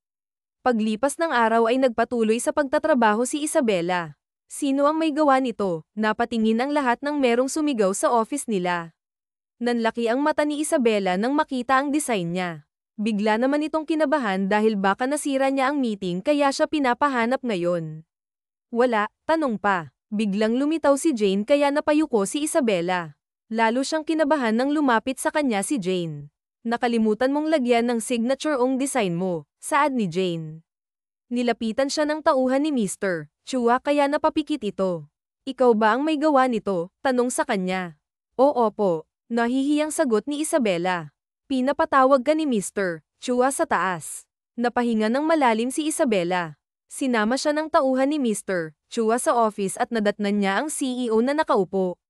Paglipas ng araw ay nagpatuloy sa pagtatrabaho si Isabela. Sino ang may gawa nito? Napatingin ang lahat ng merong sumigaw sa office nila. Nanlaki ang mata ni Isabela nang makita ang design niya. Bigla naman itong kinabahan dahil baka nasira niya ang meeting kaya siya pinapahanap ngayon. Wala, tanong pa. Biglang lumitaw si Jane kaya napayuko si Isabela. Lalo siyang kinabahan nang lumapit sa kanya si Jane. Nakalimutan mong lagyan ng signature ong design mo, saad ni Jane. Nilapitan siya ng tauhan ni Mr. Chua kaya napapikit ito. Ikaw ba ang may gawa nito? Tanong sa kanya. Oo po, nahihiyang sagot ni Isabela. Pinapatawag ka ni Mr. Chua sa taas. Napahinga ng malalim si Isabela. Sinama siya ng tauhan ni Mr. Chua sa office at nadatnan niya ang CEO na nakaupo.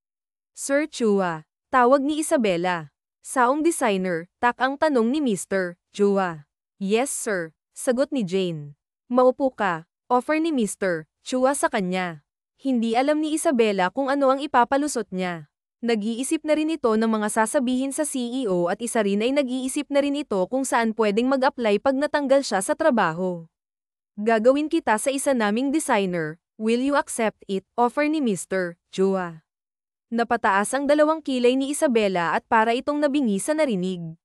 Sir Chua, tawag ni Isabela. Saong designer, ang tanong ni Mr. Chua. Yes sir, sagot ni Jane. Maupo ka, offer ni Mr. Chua sa kanya. Hindi alam ni Isabela kung ano ang ipapalusot niya. Nag-iisip na rin ito ng mga sasabihin sa CEO at isa rin ay nag-iisip na rin ito kung saan pwedeng mag-apply pag natanggal siya sa trabaho. Gagawin kita sa isa naming designer, will you accept it? Offer ni Mr. Chua. Napataas ang dalawang kilay ni Isabela at para itong nabingi sa narinig.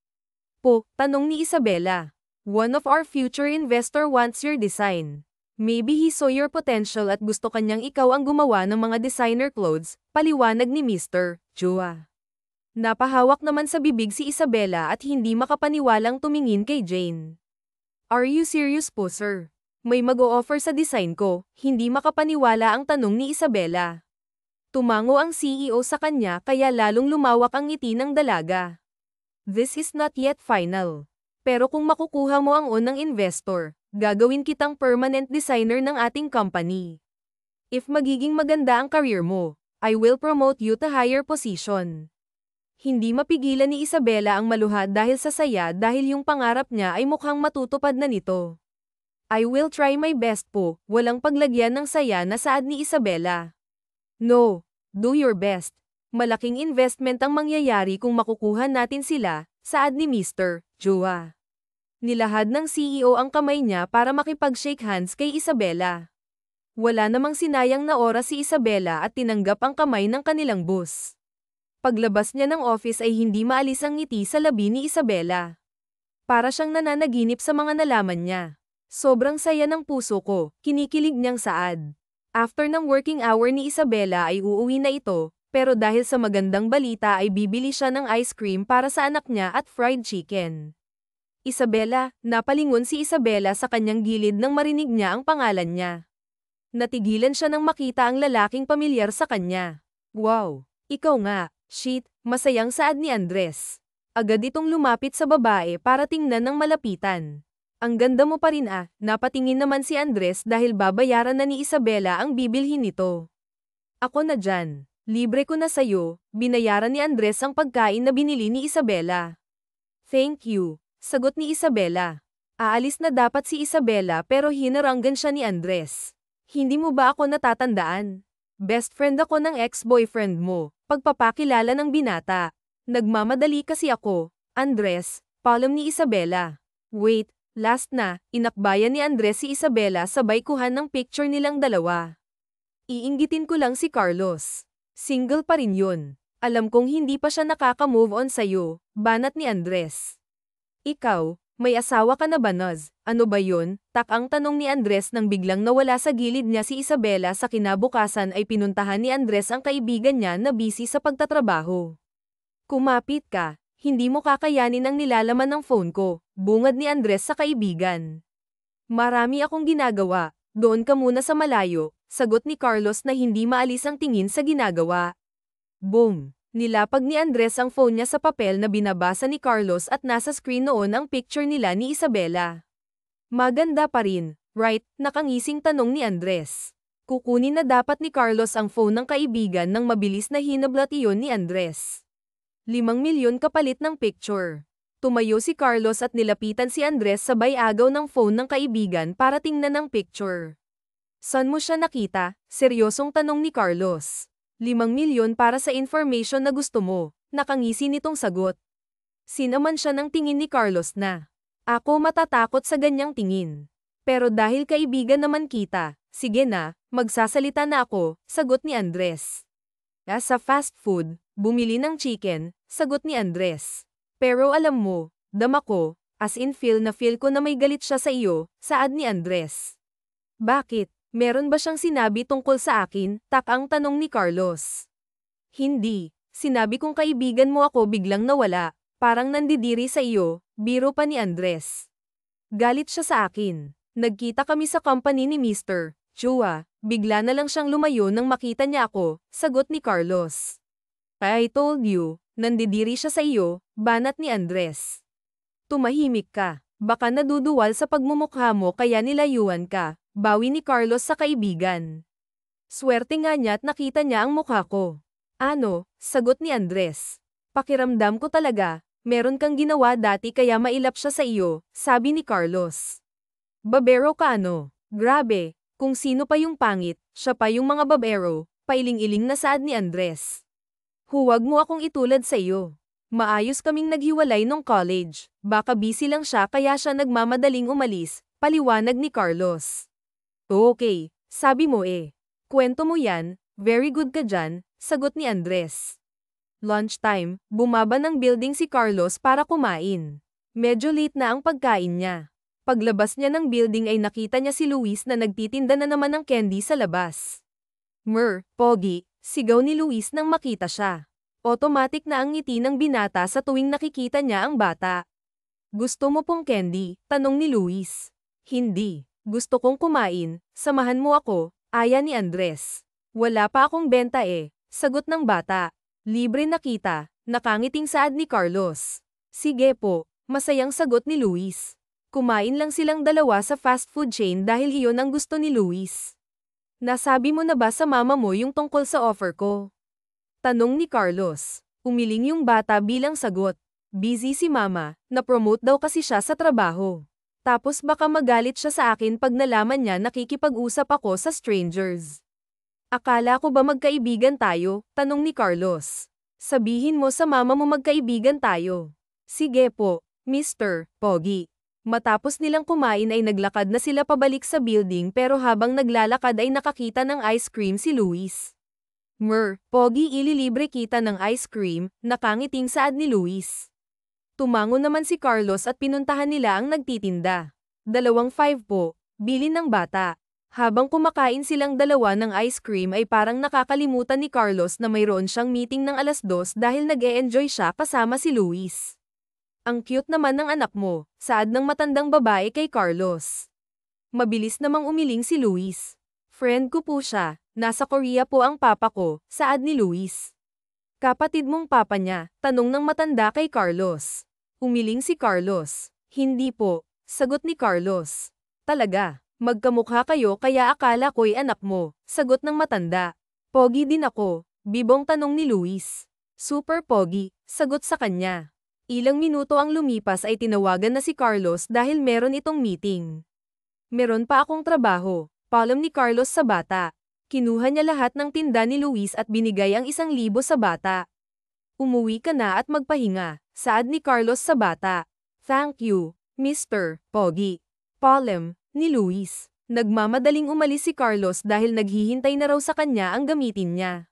Po, tanong ni Isabela. One of our future investor wants your design. Maybe he saw your potential at gusto kanyang ikaw ang gumawa ng mga designer clothes, paliwanag ni Mr. Chua. Napahawak naman sa bibig si Isabela at hindi makapaniwalang tumingin kay Jane. Are you serious po sir? May mag-o-offer sa design ko, hindi makapaniwala ang tanong ni Isabela. Tumango ang CEO sa kanya kaya lalong lumawak ang ngiti ng dalaga. This is not yet final. Pero kung makukuha mo ang unang investor, gagawin kitang permanent designer ng ating company. If magiging maganda ang career mo, I will promote you to higher position. Hindi mapigilan ni Isabela ang maluhad dahil sa saya dahil yung pangarap niya ay mukhang matutupad na nito. I will try my best po, walang paglagyan ng saya na saad ni Isabela. No, do your best. Malaking investment ang mangyayari kung makukuha natin sila, saad ni Mr. Chua. Nilahad ng CEO ang kamay niya para makipag-shake hands kay Isabela. Wala namang sinayang na oras si Isabela at tinanggap ang kamay ng kanilang boss. Paglabas niya ng office ay hindi maalis ang ngiti sa labi ni Isabela. Para siyang nananaginip sa mga nalaman niya. Sobrang saya ng puso ko, kinikilig niyang saad. After ng working hour ni Isabela ay uuwi na ito, pero dahil sa magandang balita ay bibili siya ng ice cream para sa anak niya at fried chicken. Isabela, napalingon si Isabela sa kanyang gilid nang marinig niya ang pangalan niya. Natigilan siya nang makita ang lalaking pamilyar sa kanya. Wow, ikaw nga, shit, masayang saad ni Andres. Agad itong lumapit sa babae para tingnan ng malapitan. Ang ganda mo pa rin napatingin naman si Andres dahil babayaran na ni Isabela ang bibilhin nito. Ako na dyan. Libre ko na sayo, binayaran ni Andres ang pagkain na binili ni Isabela. Thank you, sagot ni Isabela. Aalis na dapat si Isabela pero hinaranggan siya ni Andres. Hindi mo ba ako natatandaan? Best friend ako ng ex-boyfriend mo, pagpapakilala ng binata. Nagmamadali kasi ako, Andres, palom ni Isabela. Wait, last na, inakbayan ni Andres si Isabela sabay kuhan ng picture nilang dalawa. Iinggitin ko lang si Carlos. Single pa rin yun. Alam kong hindi pa siya nakaka-move on sa'yo, banat ni Andres. Ikaw, may asawa ka na ba, Naz? Ano ba yun? Takang tanong ni Andres nang biglang nawala sa gilid niya si Isabela. Sa kinabukasan ay pinuntahan ni Andres ang kaibigan niya na busy sa pagtatrabaho. Kumapit ka, hindi mo kakayanin ang nilalaman ng phone ko, bungad ni Andres sa kaibigan. Marami akong ginagawa, doon ka muna sa malayo, sagot ni Carlos na hindi maalis ang tingin sa ginagawa. Boom! Nilapag ni Andres ang phone niya sa papel na binabasa ni Carlos at nasa screen noon ang picture nila ni Isabela. Maganda pa rin, right? Nakangising tanong ni Andres. Kukunin na dapat ni Carlos ang phone ng kaibigan nang mabilis na hinablat iyon ni Andres. 5 milyon kapalit ng picture. Tumayo si Carlos at nilapitan si Andres sabay agaw ng phone ng kaibigan para tingnan ang picture. Saan mo siya nakita? Seryosong tanong ni Carlos. 5 milyon para sa information na gusto mo, nakangisi nitong sagot. Sinaman siya ng tingin ni Carlos na. Ako matatakot sa ganyang tingin. Pero dahil kaibigan naman kita, sige na, magsasalita na ako, sagot ni Andres. Sa fast food, bumili ng chicken, sagot ni Andres. Pero alam mo, dama ko, as in feel ko na may galit siya sa iyo, saad ni Andres. Bakit? Meron ba siyang sinabi tungkol sa akin? Takang tanong ni Carlos. Hindi. Sinabi kong kaibigan mo ako biglang nawala. Parang nandidiri sa iyo, biro pa ni Andres. Galit siya sa akin. Nagkita kami sa company ni Mr. Chua. Bigla na lang siyang lumayo nang makita niya ako, sagot ni Carlos. I told you, nandidiri siya sa iyo, banat ni Andres. Tumahimik ka. Baka naduduwal sa pagmumukha mo kaya nilayuan ka. Bawi ni Carlos sa kaibigan. Swerte nga niya at nakita niya ang mukha ko. Ano? Sagot ni Andres. Pakiramdam ko talaga, meron kang ginawa dati kaya mailap siya sa iyo, sabi ni Carlos. Babero ka ano? Grabe, kung sino pa yung pangit, siya pa yung mga babero, pailing-iling na saad ni Andres. Huwag mo akong itulad sa iyo. Maayos kaming naghiwalay nung college, baka busy lang siya kaya siya nagmamadaling umalis, paliwanag ni Carlos. Okay, sabi mo eh. Kwento mo yan, very good ka dyan, sagot ni Andres. Lunchtime, bumaba ng building si Carlos para kumain. Medyo late na ang pagkain niya. Paglabas niya ng building ay nakita niya si Luis na nagtitinda na naman ng candy sa labas. Pogi, sigaw ni Luis nang makita siya. Automatic na ang ngiti ng binata sa tuwing nakikita niya ang bata. Gusto mo pong candy? Tanong ni Luis. Hindi. Gusto kong kumain, samahan mo ako, aya ni Andres. Wala pa akong benta eh, sagot ng bata. Libre na kita, nakangiting saad ni Carlos. Sige po, masayang sagot ni Luis. Kumain lang silang dalawa sa fast food chain dahil iyon ang gusto ni Luis. Nasabi mo na ba sa mama mo yung tungkol sa offer ko? Tanong ni Carlos. Umiling yung bata bilang sagot. Busy si mama, na-promote daw kasi siya sa trabaho. Tapos baka magalit siya sa akin pag nalaman niya nakikipag-usap ako sa strangers. Akala ko ba magkaibigan tayo? Tanong ni Carlos. Sabihin mo sa mama mo magkaibigan tayo. Sige po, Mr. Pogi. Matapos nilang kumain ay naglakad na sila pabalik sa building pero habang naglalakad ay nakakita ng ice cream si Luis. Pogi, ililibre kita ng ice cream, nakangiting saad ni Luis. Tumango naman si Carlos at pinuntahan nila ang nagtitinda. 2.5 po, bili ng bata. Habang kumakain silang dalawa ng ice cream ay parang nakakalimutan ni Carlos na mayroon siyang meeting ng 2:00 dahil nag-e-enjoy siya kasama si Luis. Ang cute naman ng anak mo, saad ng matandang babae kay Carlos. Mabilis namang umiling si Luis. Friend ko po siya, nasa Korea po ang papa ko, saad ni Luis. Kapatid mong papa niya, tanong ng matanda kay Carlos. Umiling si Carlos. Hindi po, sagot ni Carlos. Talaga, magkamukha kayo kaya akala ko'y anak mo, sagot ng matanda. Pogi din ako, bibong tanong ni Luis. Super pogi, sagot sa kanya. Ilang minuto ang lumipas ay tinawagan na si Carlos dahil meron itong meeting. Meron pa akong trabaho, paalam ni Carlos sa bata. Kinuha niya lahat ng tinda ni Luis at binigay ang 1,000 sa bata. Umuwi ka na at magpahinga, saad ni Carlos sa bata. Thank you, Mr. Pogi. Paalam, ni Luis. Nagmamadaling umalis si Carlos dahil naghihintay na raw sa kanya ang gamitin niya.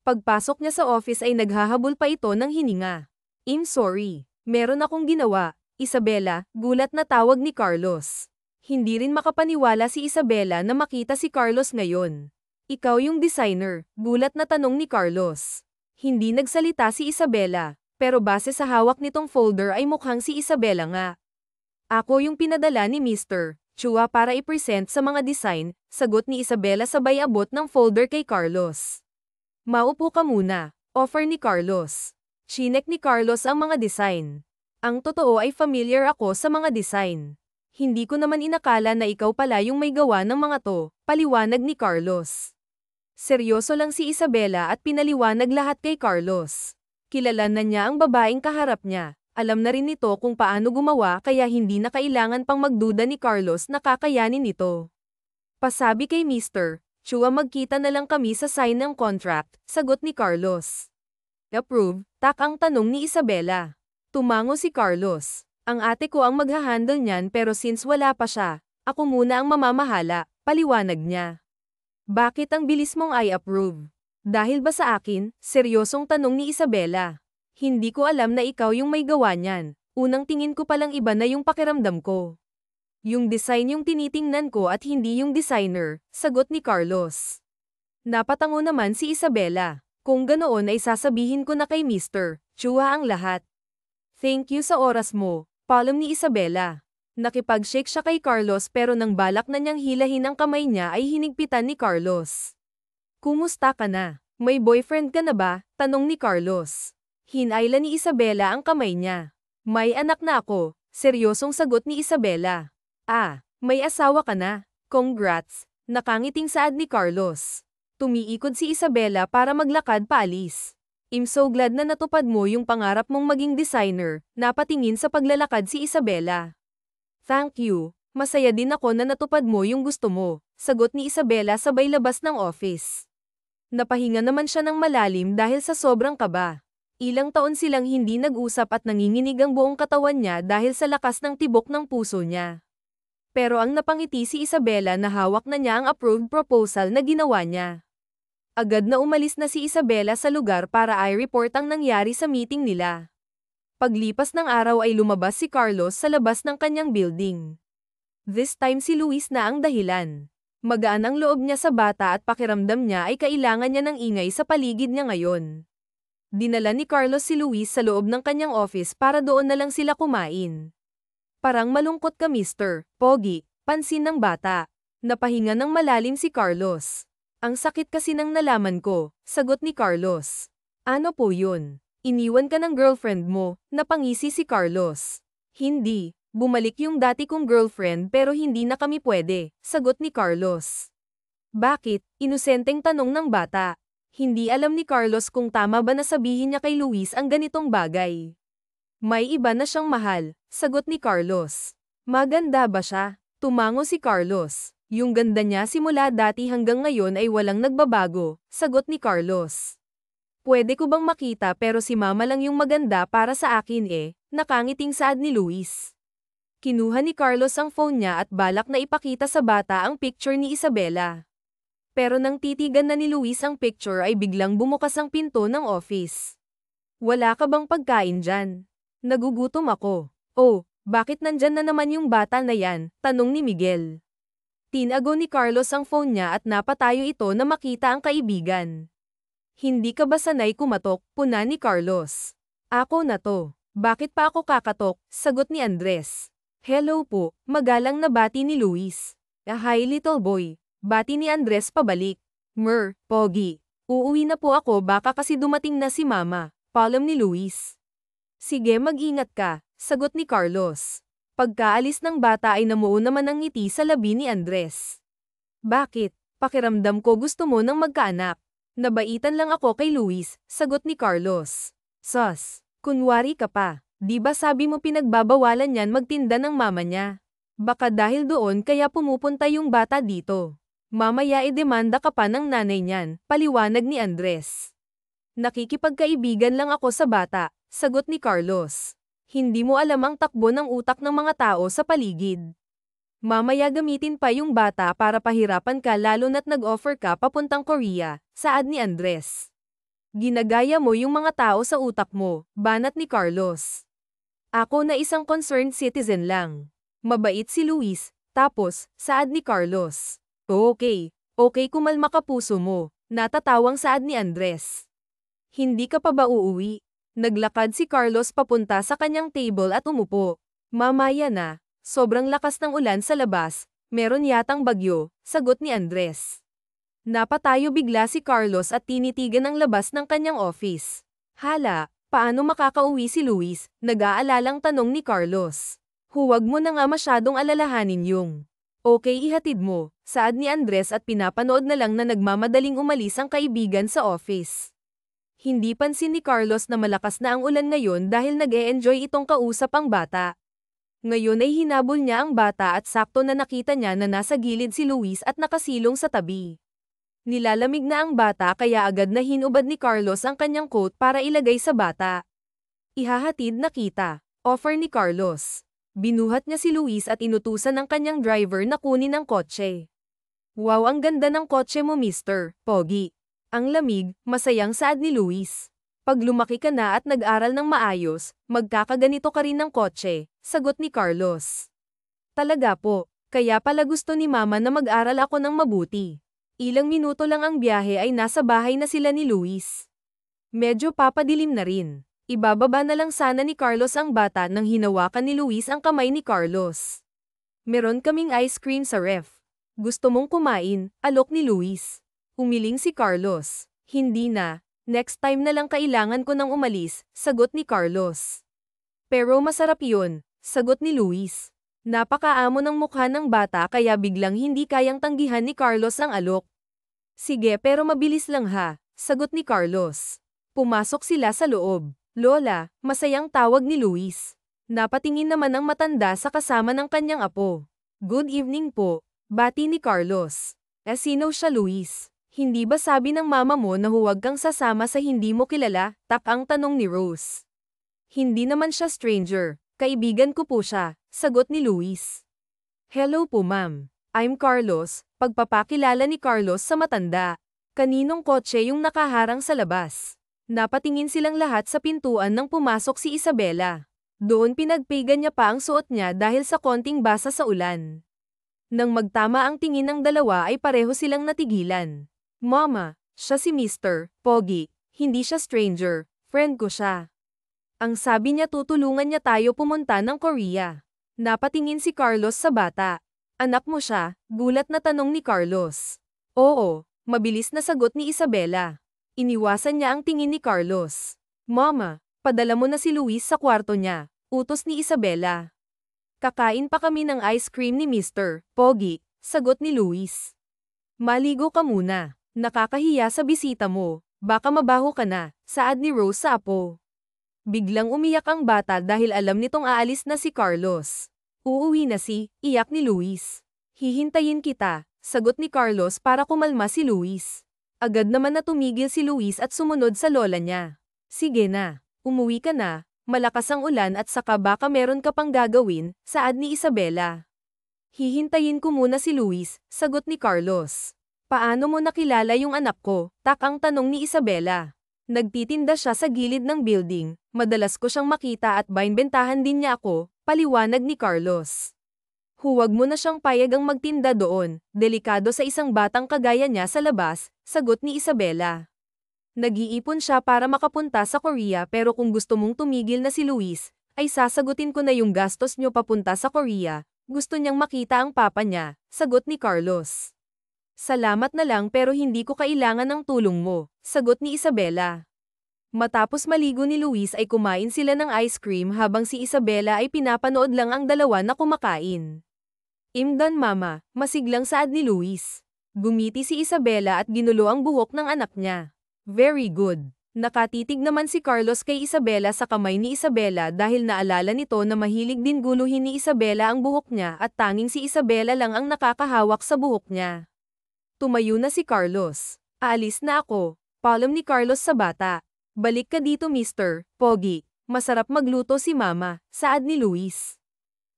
Pagpasok niya sa office ay naghahabol pa ito ng hininga. I'm sorry, meron akong ginawa, Isabela, gulat na tawag ni Carlos. Hindi rin makapaniwala si Isabela na makita si Carlos ngayon. Ikaw yung designer, gulat na tanong ni Carlos. Hindi nagsalita si Isabela, pero base sa hawak nitong folder ay mukhang si Isabela nga. Ako yung pinadala ni Mr. Chua para i-present sa mga design, sagot ni Isabela sabay abot ng folder kay Carlos. Maupo ka muna, offer ni Carlos. Chinek ni Carlos ang mga design. Ang totoo ay familiar ako sa mga design. Hindi ko naman inakala na ikaw pala yung may gawa ng mga to, paliwanag ni Carlos. Seryoso lang si Isabela at pinaliwanag lahat kay Carlos. Kilala na niya ang babaeng kaharap niya. Alam na rin nito kung paano gumawa kaya hindi na kailangan pang magduda ni Carlos na kakayanin nito. Pasabi kay Mr. Chua magkita na lang kami sa sign ng contract, sagot ni Carlos. Approve, tak ang tanong ni Isabela. Tumango si Carlos. Ang ate ko ang maghahandle niyan pero since wala pa siya, ako muna ang mamamahala, paliwanag niya. Bakit ang bilis mong I-approve? Dahil ba sa akin? Seryosong tanong ni Isabela. Hindi ko alam na ikaw yung may gawa niyan. Unang tingin ko palang iba na yung pakiramdam ko. Yung design yung tinitingnan ko at hindi yung designer, sagot ni Carlos. Napatango naman si Isabela. Kung ganoon ay sasabihin ko na kay Mr. Chua ang lahat. Thank you sa oras mo, paalam ni Isabela. Nakipag-shake siya kay Carlos pero nang balak na niyang hilahin ang kamay niya ay hinigpitan ni Carlos. Kumusta ka na? May boyfriend ka na ba? Tanong ni Carlos. Hinayla ni Isabela ang kamay niya. May anak na ako, seryosong sagot ni Isabela. Ah, may asawa ka na. Congrats, nakangiting saad ni Carlos. Tumiikod si Isabela para maglakad paalis. I'm so glad na natupad mo yung pangarap mong maging designer, napatingin sa paglalakad si Isabela. Thank you, masaya din ako na natupad mo yung gusto mo, sagot ni Isabela sabay labas ng office. Napahinga naman siya ng malalim dahil sa sobrang kaba. Ilang taon silang hindi nag-usap at nanginginig ang buong katawan niya dahil sa lakas ng tibok ng puso niya. Pero ang napangiti si Isabela na hawak na niya ang approved proposal na ginawa niya. Agad na umalis na si Isabela sa lugar para i-report ang nangyari sa meeting nila. Paglipas ng araw ay lumabas si Carlos sa labas ng kanyang building. This time si Luis na ang dahilan. Magaan ang loob niya sa bata at pakiramdam niya ay kailangan niya ng ingay sa paligid niya ngayon. Dinala ni Carlos si Luis sa loob ng kanyang office para doon na lang sila kumain. Parang malungkot ka Mr. Pogi, pansin ng bata. Napahinga ng malalim si Carlos. Ang sakit kasi nang nalaman ko, sagot ni Carlos. Ano po yun? Iniwan ka ng girlfriend mo, napangisi si Carlos. Hindi, bumalik yung dati kong girlfriend pero hindi na kami pwede, sagot ni Carlos. Bakit? Inosenteng tanong ng bata. Hindi alam ni Carlos kung tama ba na sabihin niya kay Luis ang ganitong bagay. May iba na siyang mahal, sagot ni Carlos. Maganda ba siya? Tumango si Carlos. Yung ganda niya simula dati hanggang ngayon ay walang nagbabago, sagot ni Carlos. Pwede ko bang makita pero si mama lang yung maganda para sa akin nakangiting saad ni Luis. Kinuha ni Carlos ang phone niya at balak na ipakita sa bata ang picture ni Isabela. Pero nang titigan na ni Luis ang picture ay biglang bumukas ang pinto ng office. Wala ka bang pagkain dyan? Nagugutom ako. Oh, bakit nandyan na naman yung bata na yan? Tanong ni Miguel. Tinago ni Carlos ang phone niya at napatayo ito na makita ang kaibigan. Hindi ka ba sanay kumatok? Puna ni Carlos. Ako na to. Bakit pa ako kakatok? Sagot ni Andres. Hello po, magalang na bati ni Luis. Hi little boy. Bati ni Andres pabalik. Pogi. Uuwi na po ako baka kasi dumating na si mama. Paalam ni Luis. Sige mag-ingat ka, sagot ni Carlos. Pagkaalis ng bata ay namuo naman ang ngiti sa labi ni Andres. Bakit? Pakiramdam ko gusto mo nang magkaanak. Nabaitan lang ako kay Luis, sagot ni Carlos. Sus, kunwari ka pa. Di ba sabi mo pinagbabawalan niyan magtinda ng mama niya? Baka dahil doon kaya pumupunta yung bata dito. Mamaya demanda ka pa ng nanay niyan, paliwanag ni Andres. Nakikipagkaibigan lang ako sa bata, sagot ni Carlos. Hindi mo alam ang takbo ng utak ng mga tao sa paligid. Mamaya gamitin pa yung bata para pahirapan ka lalo na't nag-offer ka papuntang Korea, saad ni Andres. Ginagaya mo yung mga tao sa utak mo, banat ni Carlos. Ako na isang concerned citizen lang. Mabait si Luis, tapos, saad ni Carlos. Okay kumalma ka puso mo, natatawang saad ni Andres. Hindi ka pa ba uuwi? Naglakad si Carlos papunta sa kanyang table at umupo. Mamaya na, sobrang lakas ng ulan sa labas, meron yatang bagyo, sagot ni Andres. Napatayo bigla si Carlos at tinitigan ang labas ng kanyang office. Hala, paano makakauwi si Luis? Nag-aalalang tanong ni Carlos. Huwag mo na nga masyadong alalahanin yung. Okay ihatid mo, saad ni Andres at pinapanood na lang na nagmamadaling umalis ang kaibigan sa office. Hindi pansin ni Carlos na malakas na ang ulan ngayon dahil nag-e-enjoy itong kausap ang bata. Ngayon ay hinabol niya ang bata at sakto na nakita niya na nasa gilid si Luis at nakasilong sa tabi. Nilalamig na ang bata kaya agad na hinubad ni Carlos ang kanyang coat para ilagay sa bata. Ihahatid na kita, offer ni Carlos. Binuhat niya si Luis at inutusan ng kanyang driver na kunin ang kotse. Wow, ang ganda ng kotse mo, Mr. Pogi. Ang lamig, masayang saad ni Luis. Pag lumaki ka na at nag-aral ng maayos, magkakaganito ka rin ng kotse, sagot ni Carlos. Talaga po, kaya pala gusto ni Mama na mag-aral ako ng mabuti. Ilang minuto lang ang biyahe ay nasa bahay na sila ni Luis. Medyo papadilim na rin. Ibababa na lang sana ni Carlos ang bata nang hinawakan ni Luis ang kamay ni Carlos. Meron kaming ice cream sa ref. Gusto mong kumain, alok ni Luis. Umiling si Carlos. Hindi na, next time na lang kailangan ko nang umalis, sagot ni Carlos. Pero masarap yun, sagot ni Luis. Napakaamo ng mukha ng bata kaya biglang hindi kayang tanggihan ni Carlos ang alok. Sige pero mabilis lang ha, sagot ni Carlos. Pumasok sila sa loob. Lola, masayang tawag ni Luis. Napatingin naman ang matanda sa kasama ng kanyang apo. Good evening po, bati ni Carlos. Sino siya Luis? Hindi ba sabi ng mama mo na huwag kang sasama sa hindi mo kilala? Takang tanong ni Rose. Hindi naman siya stranger, kaibigan ko po siya, sagot ni Luis. Hello po ma'am, I'm Carlos, pagpapakilala ni Carlos sa matanda. Kaninong kotse yung nakaharang sa labas? Napatingin silang lahat sa pintuan nang pumasok si Isabela. Doon pinagpigan niya pa ang suot niya dahil sa konting basa sa ulan. Nang magtama ang tingin ng dalawa ay pareho silang natigilan. Mama, siya si Mr. Pogi, hindi siya stranger, friend ko siya. Ang sabi niya tutulungan niya tayo pumunta ng Korea. Napatingin si Carlos sa bata. Anak mo siya, gulat na tanong ni Carlos. Oo, mabilis na sagot ni Isabela. Iniwasan niya ang tingin ni Carlos. Mama, padala mo na si Luis sa kwarto niya, utos ni Isabela. Kakain pa kami ng ice cream ni Mr. Pogi, sagot ni Luis. Maligo ka muna. Nakakahiya sa bisita mo, baka mabaho ka na, saad ni Rose sa apo. Biglang umiyak ang bata dahil alam nitong aalis na si Carlos. Uuwi na iyak ni Luis. Hihintayin kita, sagot ni Carlos para kumalma si Luis. Agad naman na tumigil si Luis at sumunod sa lola niya. Sige na, umuwi ka na, malakas ang ulan at saka baka meron ka pang gagawin, saad ni Isabela. Hihintayin ko muna si Luis, sagot ni Carlos. Paano mo nakilala yung anak ko? Takang tanong ni Isabela. Nagtitinda siya sa gilid ng building, madalas ko siyang makita at binbentahan din niya ako, paliwanag ni Carlos. Huwag mo na siyang payagang magtinda doon, delikado sa isang batang kagaya niya sa labas, sagot ni Isabela. Nag-iipon siya para makapunta sa Korea pero kung gusto mong tumigil na si Luis, ay sasagutin ko na yung gastos niyo papunta sa Korea, gusto niyang makita ang papa niya, sagot ni Carlos. Salamat na lang pero hindi ko kailangan ng tulong mo, sagot ni Isabela. Matapos maligo ni Luis ay kumain sila ng ice cream habang si Isabela ay pinapanood lang ang dalawa na kumakain. Imdan mama, masiglang saad ni Luis. Gumiti si Isabela at ginulo ang buhok ng anak niya. Very good. Nakatitig naman si Carlos kay Isabela sa kamay ni Isabela dahil naalala nito na mahilig din guluhin ni Isabela ang buhok niya at tanging si Isabela lang ang nakakahawak sa buhok niya. Tumayo na si Carlos. Aalis na ako. Paalam ni Carlos sa bata. Balik ka dito Mr. Pogi. Masarap magluto si Mama, saad ni Luis.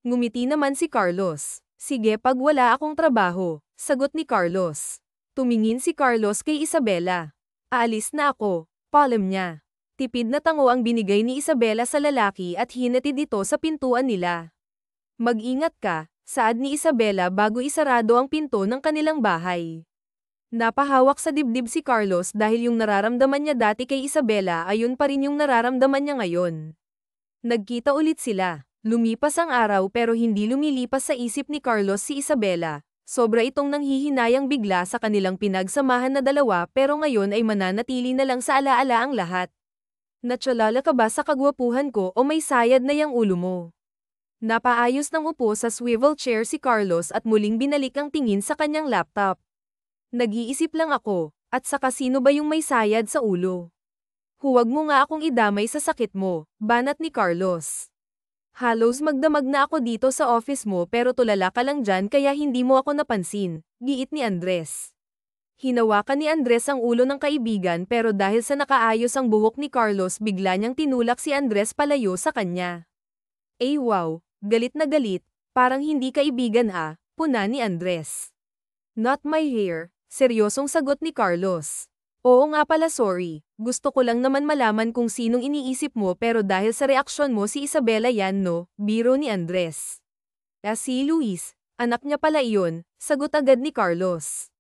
Ngumiti naman si Carlos. Sige pag wala akong trabaho, sagot ni Carlos. Tumingin si Carlos kay Isabela. Aalis na ako. Paalam niya. Tipid na tango ang binigay ni Isabela sa lalaki at hinatid ito sa pintuan nila. Mag-ingat ka, saad ni Isabela bago isarado ang pinto ng kanilang bahay. Napahawak sa dibdib si Carlos dahil yung nararamdaman niya dati kay Isabela ayun pa rin yung nararamdaman niya ngayon. Nagkita ulit sila. Lumipas ang araw pero hindi lumilipas sa isip ni Carlos si Isabela. Sobra itong nanghihinayang bigla sa kanilang pinagsamahan na dalawa pero ngayon ay mananatili na lang sa alaala ang lahat. Natsalala ka ba sa kagwapuhan ko o may sayad na yang ulo mo? Napaayos ng upo sa swivel chair si Carlos at muling binalik ang tingin sa kanyang laptop. Nag-iisip lang ako, at saka sino ba yung may sayad sa ulo? Huwag mo nga akong idamay sa sakit mo, banat ni Carlos. Halos magdamag na ako dito sa office mo pero tulala ka lang dyan kaya hindi mo ako napansin, giit ni Andres. Hinawakan ni Andres ang ulo ng kaibigan pero dahil sa nakaayos ang buhok ni Carlos bigla niyang tinulak si Andres palayo sa kanya. Wow, galit na galit, parang hindi kaibigan puna ni Andres. Not my hair, seryosong sagot ni Carlos. Oo nga pala sorry, gusto ko lang naman malaman kung sinong iniisip mo pero dahil sa reaksyon mo si Isabela yan no, biro ni Andres. Si Luis, anak niya pala iyon, sagot agad ni Carlos.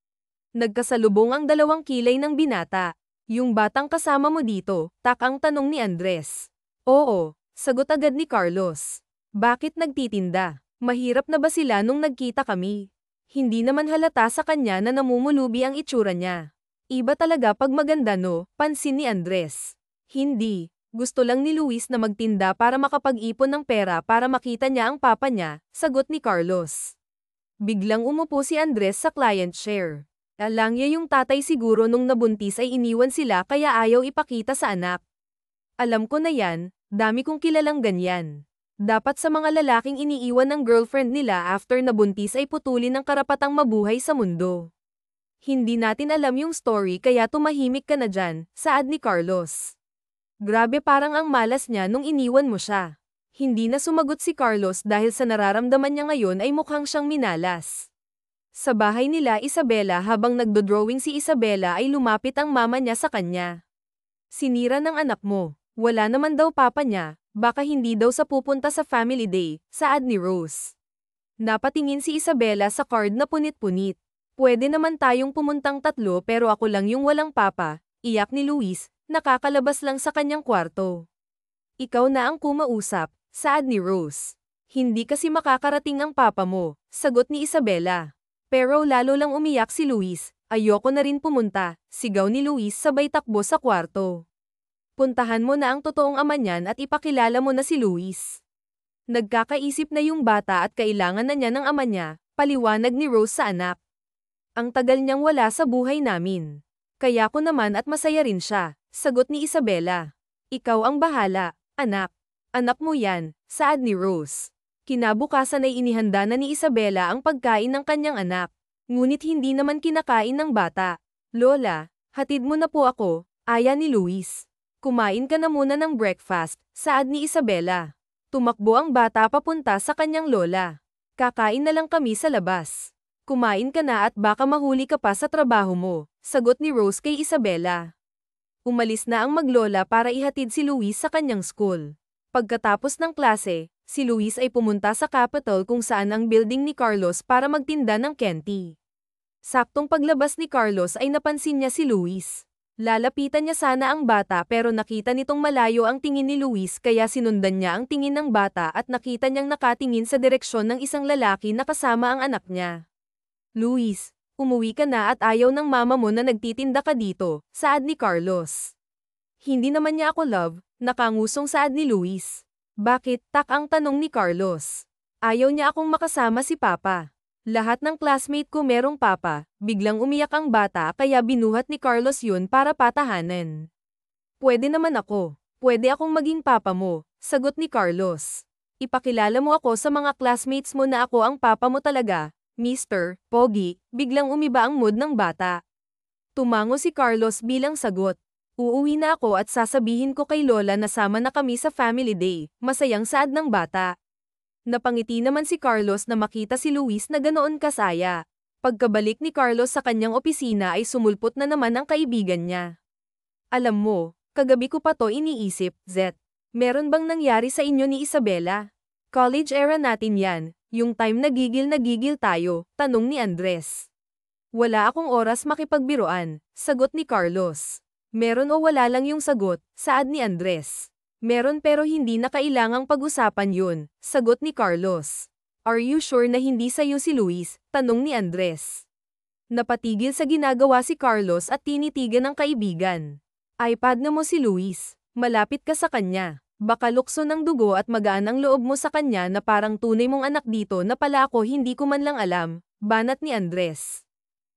Nagkasalubong ang dalawang kilay ng binata. Yung batang kasama mo dito, takang tanong ni Andres. Oo, sagot agad ni Carlos. Bakit nagtitinda? Mahirap na ba sila nung nagkita kami? Hindi naman halata sa kanya na namumulubi ang itsura niya. Iba talaga pag maganda no, pansin ni Andres. Hindi, gusto lang ni Luis na magtinda para makapag-ipon ng pera para makita niya ang papa niya, sagot ni Carlos. Biglang umupo si Andres sa client chair. Alangya yung tatay siguro nung nabuntis ay iniwan sila kaya ayaw ipakita sa anak. Alam ko na yan, dami kong kilalang ganyan. Dapat sa mga lalaking iniiwan ng girlfriend nila after nabuntis ay putulin ang karapatang mabuhay sa mundo. Hindi natin alam yung story kaya tumahimik ka na dyan, saad ni Carlos. Grabe parang ang malas niya nung iniwan mo siya. Hindi na sumagot si Carlos dahil sa nararamdaman niya ngayon ay mukhang siyang minalas. Sa bahay nila Isabela habang nagdodrawing si Isabela ay lumapit ang mama niya sa kanya. Sinira ng anak mo, wala naman daw papa niya, baka hindi daw sa pupunta sa family day, saad ni Rose. Napatingin si Isabela sa card na punit-punit. Pwede naman tayong pumuntang tatlo pero ako lang yung walang papa, iyak ni Luis, nakakalabas lang sa kanyang kwarto. Ikaw na ang kumausap, saad ni Rose. Hindi kasi makakarating ang papa mo, sagot ni Isabela. Pero lalo lang umiyak si Luis, ayoko na rin pumunta, sigaw ni Luis sabay takbo sa kwarto. Puntahan mo na ang totoong ama niyan at ipakilala mo na si Luis. Nagkakaisip na yung bata at kailangan na niya ng ama niya, paliwanag ni Rose sa anak. Ang tagal niyang wala sa buhay namin. Kaya ko naman at masaya rin siya, sagot ni Isabela. Ikaw ang bahala, anak. Anak mo yan, saad ni Rose. Kinabukasan ay inihanda na ni Isabela ang pagkain ng kanyang anak. Ngunit hindi naman kinakain ng bata. Lola, hatid mo na po ako, aya ni Luis. Kumain ka na muna ng breakfast, saad ni Isabela. Tumakbo ang bata papunta sa kanyang lola. Kakain na lang kami sa labas. Kumain ka na at baka mahuli ka pa sa trabaho mo, sagot ni Rose kay Isabela. Umalis na ang maglola para ihatid si Luis sa kanyang school. Pagkatapos ng klase, si Luis ay pumunta sa Capitol kung saan ang building ni Carlos para magtinda ng candy. Saktong paglabas ni Carlos ay napansin niya si Luis. Lalapitan niya sana ang bata pero nakita nitong malayo ang tingin ni Luis kaya sinundan niya ang tingin ng bata at nakita niyang nakatingin sa direksyon ng isang lalaki na kasama ang anak niya. Luis, umuwi ka na at ayaw ng mama mo na nagtitinda ka dito, saad ni Carlos. Hindi naman niya ako love, nakangusong saad ni Luis. Bakit, tak ang tanong ni Carlos. Ayaw niya akong makasama si Papa. Lahat ng classmate ko merong papa, biglang umiyak ang bata kaya binuhat ni Carlos yun para patahanan. Pwede naman ako. Pwede akong maging papa mo, sagot ni Carlos. Ipakilala mo ako sa mga classmates mo na ako ang papa mo talaga, Mr. Pogi. Biglang umiba ang mood ng bata. Tumango si Carlos bilang sagot. Uuwi na ako at sasabihin ko kay Lola na sama na kami sa family day, masayang saad ng bata. Napangiti naman si Carlos na makita si Luis na ganoon kasaya. Pagkabalik ni Carlos sa kanyang opisina ay sumulpot na naman ang kaibigan niya. Alam mo, kagabi ko pa to iniisip, Zet. Meron bang nangyari sa inyo ni Isabela? College era natin yan, yung time na gigil tayo, tanong ni Andres. Wala akong oras makipagbiruan, sagot ni Carlos. Meron o wala lang yung sagot, saad ni Andres. Meron pero hindi na kailangang pag-usapan yun, sagot ni Carlos. Are you sure na hindi sa'yo si Luis? Tanong ni Andres. Napatigil sa ginagawa si Carlos at tinitigan ng kaibigan. iPad na mo si Luis, malapit ka sa kanya. Baka lukso ng dugo at magaan ang loob mo sa kanya na parang tunay mong anak dito na pala ako hindi ko man lang alam, banat ni Andres.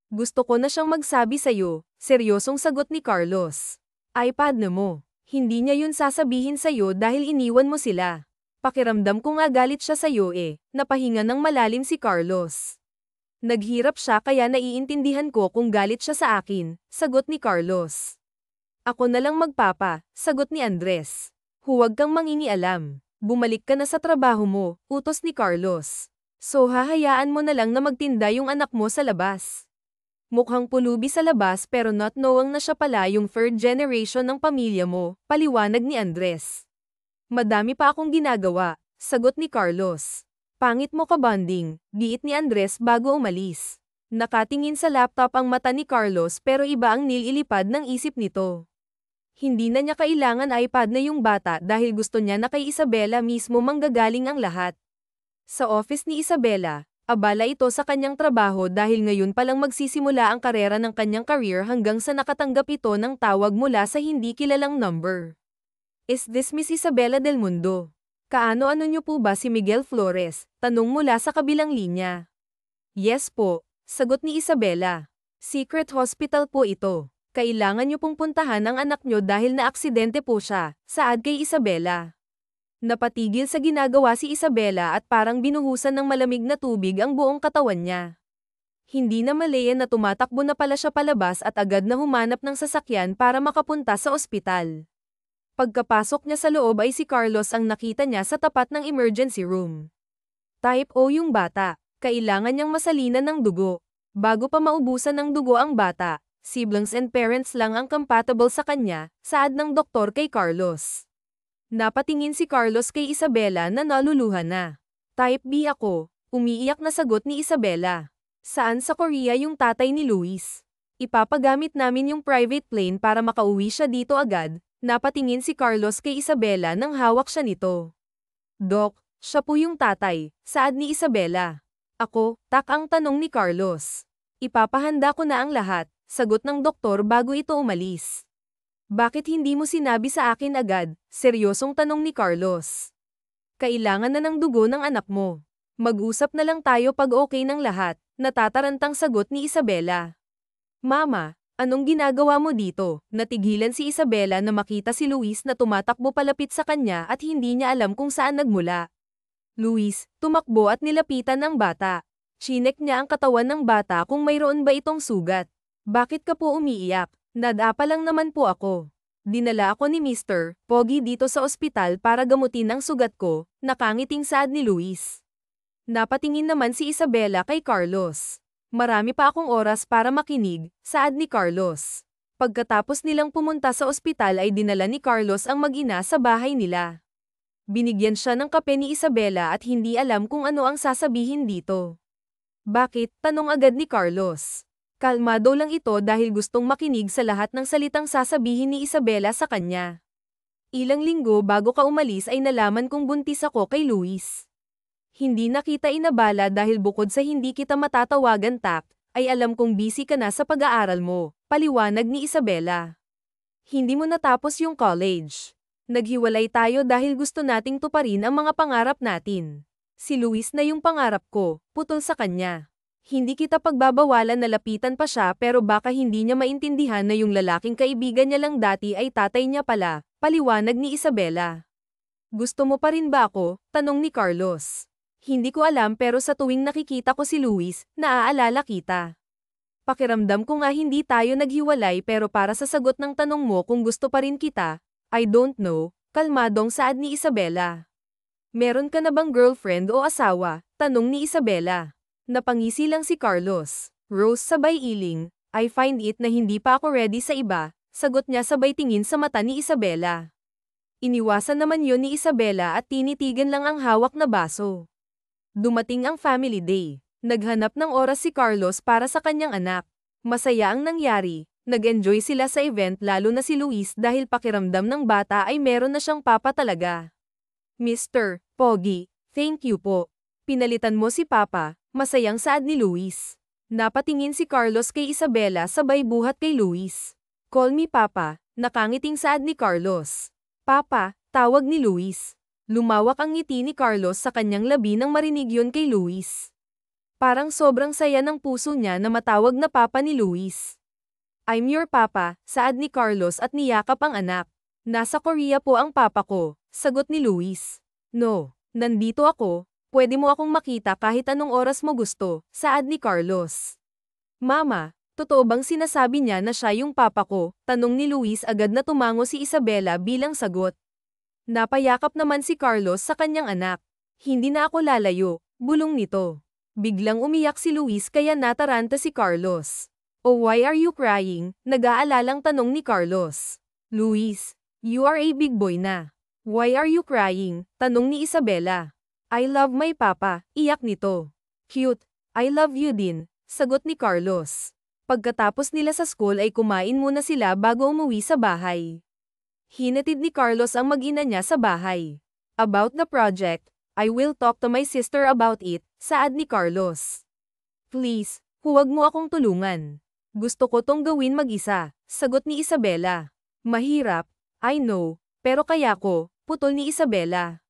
Gusto ko na siyang magsabi sa'yo, seryosong sagot ni Carlos. iPad na mo. Hindi niya yun sasabihin sa'yo dahil iniwan mo sila. Pakiramdam ko nga galit siya sa'yo napahinga ng malalim si Carlos. Naghirap siya kaya naiintindihan ko kung galit siya sa akin, sagot ni Carlos. Ako na lang magpapa, sagot ni Andres. Huwag kang mangingialam. Bumalik ka na sa trabaho mo, utos ni Carlos. So hahayaan mo na lang na magtinda yung anak mo sa labas. Mukhang pulubi sa labas pero not knowing na siya pala yung third generation ng pamilya mo, paliwanag ni Andres. Madami pa akong ginagawa, sagot ni Carlos. Pangit mo ka bonding, giit ni Andres bago umalis. Nakatingin sa laptop ang mata ni Carlos pero iba ang nililipad ng isip nito. Hindi na niya kailangan iPad na yung bata dahil gusto niya na kay Isabela mismo manggagaling ang lahat. Sa office ni Isabela, abala ito sa kanyang trabaho dahil ngayon palang magsisimula ang karera ng kanyang career hanggang sa nakatanggap ito ng tawag mula sa hindi kilalang number. Is this Miss Isabela del Mundo? Kaano-ano niyo po ba si Miguel Flores? Tanong mula sa kabilang linya. Yes po, sagot ni Isabela. Secret hospital po ito. Kailangan niyo pong puntahan ang anak niyo dahil naaksidente po siya, saad kay Isabela. Napatigil sa ginagawa si Isabela at parang binuhusan ng malamig na tubig ang buong katawan niya. Hindi na malaya na tumatakbo na pala siya palabas at agad na humanap ng sasakyan para makapunta sa ospital. Pagkapasok niya sa loob ay si Carlos ang nakita niya sa tapat ng emergency room. Type O yung bata, kailangan niyang masalinan ng dugo. Bago pa maubusan ng dugo ang bata, siblings and parents lang ang compatible sa kanya, saad ng doktor kay Carlos. Napatingin si Carlos kay Isabela na naluluhan na. Type B ako, umiiyak na sagot ni Isabela. Saan sa Korea yung tatay ni Luis? Ipapagamit namin yung private plane para makauwi siya dito agad. Napatingin si Carlos kay Isabela nang hawak siya nito. Dok, siya po yung tatay, saad ni Isabela. Ako, tak ang tanong ni Carlos. Ipapahanda ko na ang lahat, sagot ng doktor bago ito umalis. Bakit hindi mo sinabi sa akin agad? Seryosong tanong ni Carlos. Kailangan na ng dugo ng anak mo. Mag-usap na lang tayo pag okay ng lahat, natatarantang sagot ni Isabela. Mama, anong ginagawa mo dito? Natigilan si Isabela na makita si Luis na tumatakbo palapit sa kanya at hindi niya alam kung saan nagmula. Luis, tumakbo at nilapitan ng bata. Chinek niya ang katawan ng bata kung mayroon ba itong sugat. Bakit ka po umiiyak? Nadapa lang naman po ako. Dinala ako ni Mr. Pogi dito sa ospital para gamutin ang sugat ko, nakangiting saad ni Luis. Napatingin naman si Isabela kay Carlos. Marami pa akong oras para makinig, saad ni Carlos. Pagkatapos nilang pumunta sa ospital ay dinala ni Carlos ang mag-ina sa bahay nila. Binigyan siya ng kape ni Isabela at hindi alam kung ano ang sasabihin dito. Bakit? Tanong agad ni Carlos. Kalmado lang ito dahil gustong makinig sa lahat ng salitang sasabihin ni Isabela sa kanya. Ilang linggo bago ka umalis ay nalaman kong buntis ako kay Luis. Hindi na kita inabala dahil bukod sa hindi kita matatawagan tak, ay alam kong busy ka na sa pag-aaral mo, paliwanag ni Isabela. Hindi mo natapos yung college. Naghiwalay tayo dahil gusto nating tuparin ang mga pangarap natin. Si Luis na yung pangarap ko, putol sa kanya. Hindi kita pagbabawalan na lapitan pa siya pero baka hindi niya maintindihan na yung lalaking kaibigan niya lang dati ay tatay niya pala, paliwanag ni Isabela. Gusto mo pa rin ba ako? Tanong ni Carlos. Hindi ko alam pero sa tuwing nakikita ko si Luis, naaalala kita. Pakiramdam ko nga hindi tayo naghiwalay pero para sa sagot ng tanong mo kung gusto pa rin kita, I don't know, kalmadong saad ni Isabela. Meron ka na bang girlfriend o asawa? Tanong ni Isabela. Napangisi lang si Carlos. Rose sabay iling, I find it na hindi pa ako ready sa iba, sagot niya sabay tingin sa mata ni Isabela. Iniwasan naman yon ni Isabela at tinitigan lang ang hawak na baso. Dumating ang family day. Naghanap ng oras si Carlos para sa kanyang anak. Masaya ang nangyari. Nag-enjoy sila sa event lalo na si Luis dahil pakiramdam ng bata ay meron na siyang papa talaga. Mr. Pogi, thank you po. Pinalitan mo si Papa, masayang saad ni Luis. Napatingin si Carlos kay Isabela sabay buhat kay Luis. Call me Papa, nakangiting saad ni Carlos. Papa, tawag ni Luis. Lumawak ang ngiti ni Carlos sa kanyang labi nang marinig yun kay Luis. Parang sobrang saya ng puso niya na matawag na Papa ni Luis. I'm your Papa, saad ni Carlos at niyakap ang anak. Nasa Korea po ang papa ko, sagot ni Luis. No, nandito ako. Pwede mo akong makita kahit anong oras mo gusto, saad ni Carlos. Mama, totoo bang sinasabi niya na siya yung papa ko? Tanong ni Luis agad na tumango si Isabela bilang sagot. Napayakap naman si Carlos sa kanyang anak. Hindi na ako lalayo, bulong nito. Biglang umiyak si Luis kaya nataranta si Carlos. Oh, why are you crying? Nag-aalalang tanong ni Carlos. Luis, you are a big boy na. Why are you crying? Tanong ni Isabela. I love my papa, iyak nito. Cute, I love you din, sagot ni Carlos. Pagkatapos nila sa school ay kumain muna sila bago umuwi sa bahay. Hinatid ni Carlos ang mag-ina niya sa bahay. About the project, I will talk to my sister about it, saad ni Carlos. Please, huwag mo akong tulungan. Gusto ko tong gawin mag-isa, sagot ni Isabela. Mahirap, I know, pero kaya ko, putol ni Isabela.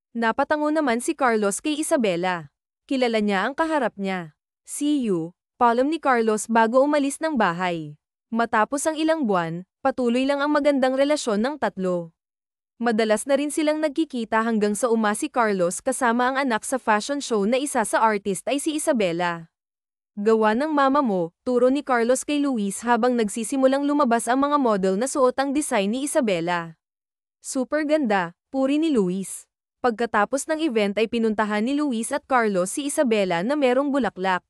Napatango naman si Carlos kay Isabela. Kilala niya ang kaharap niya. See you, paalam ni Carlos bago umalis ng bahay. Matapos ang ilang buwan, patuloy lang ang magandang relasyon ng tatlo. Madalas na rin silang nagkikita hanggang sa si Carlos kasama ang anak sa fashion show na isa sa artist ay si Isabela. Gawa ng mama mo, turo ni Carlos kay Luis habang nagsisimulang lumabas ang mga model na suot ang design ni Isabela. Super ganda, puri ni Luis. Pagkatapos ng event ay pinuntahan ni Luis at Carlos si Isabela na merong bulaklak.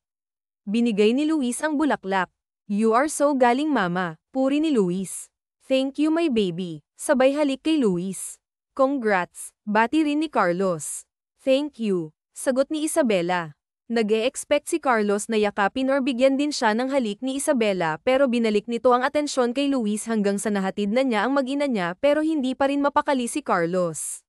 Binigay ni Luis ang bulaklak. You are so galing mama, puri ni Luis. Thank you my baby, sabay halik kay Luis. Congrats, bati rin ni Carlos. Thank you, sagot ni Isabela. Nag-e-expect si Carlos na yakapin or bigyan din siya ng halik ni Isabela pero binalik nito ang atensyon kay Luis hanggang sa nahatid na niya ang mag-ina niya pero hindi pa rin mapakali si Carlos.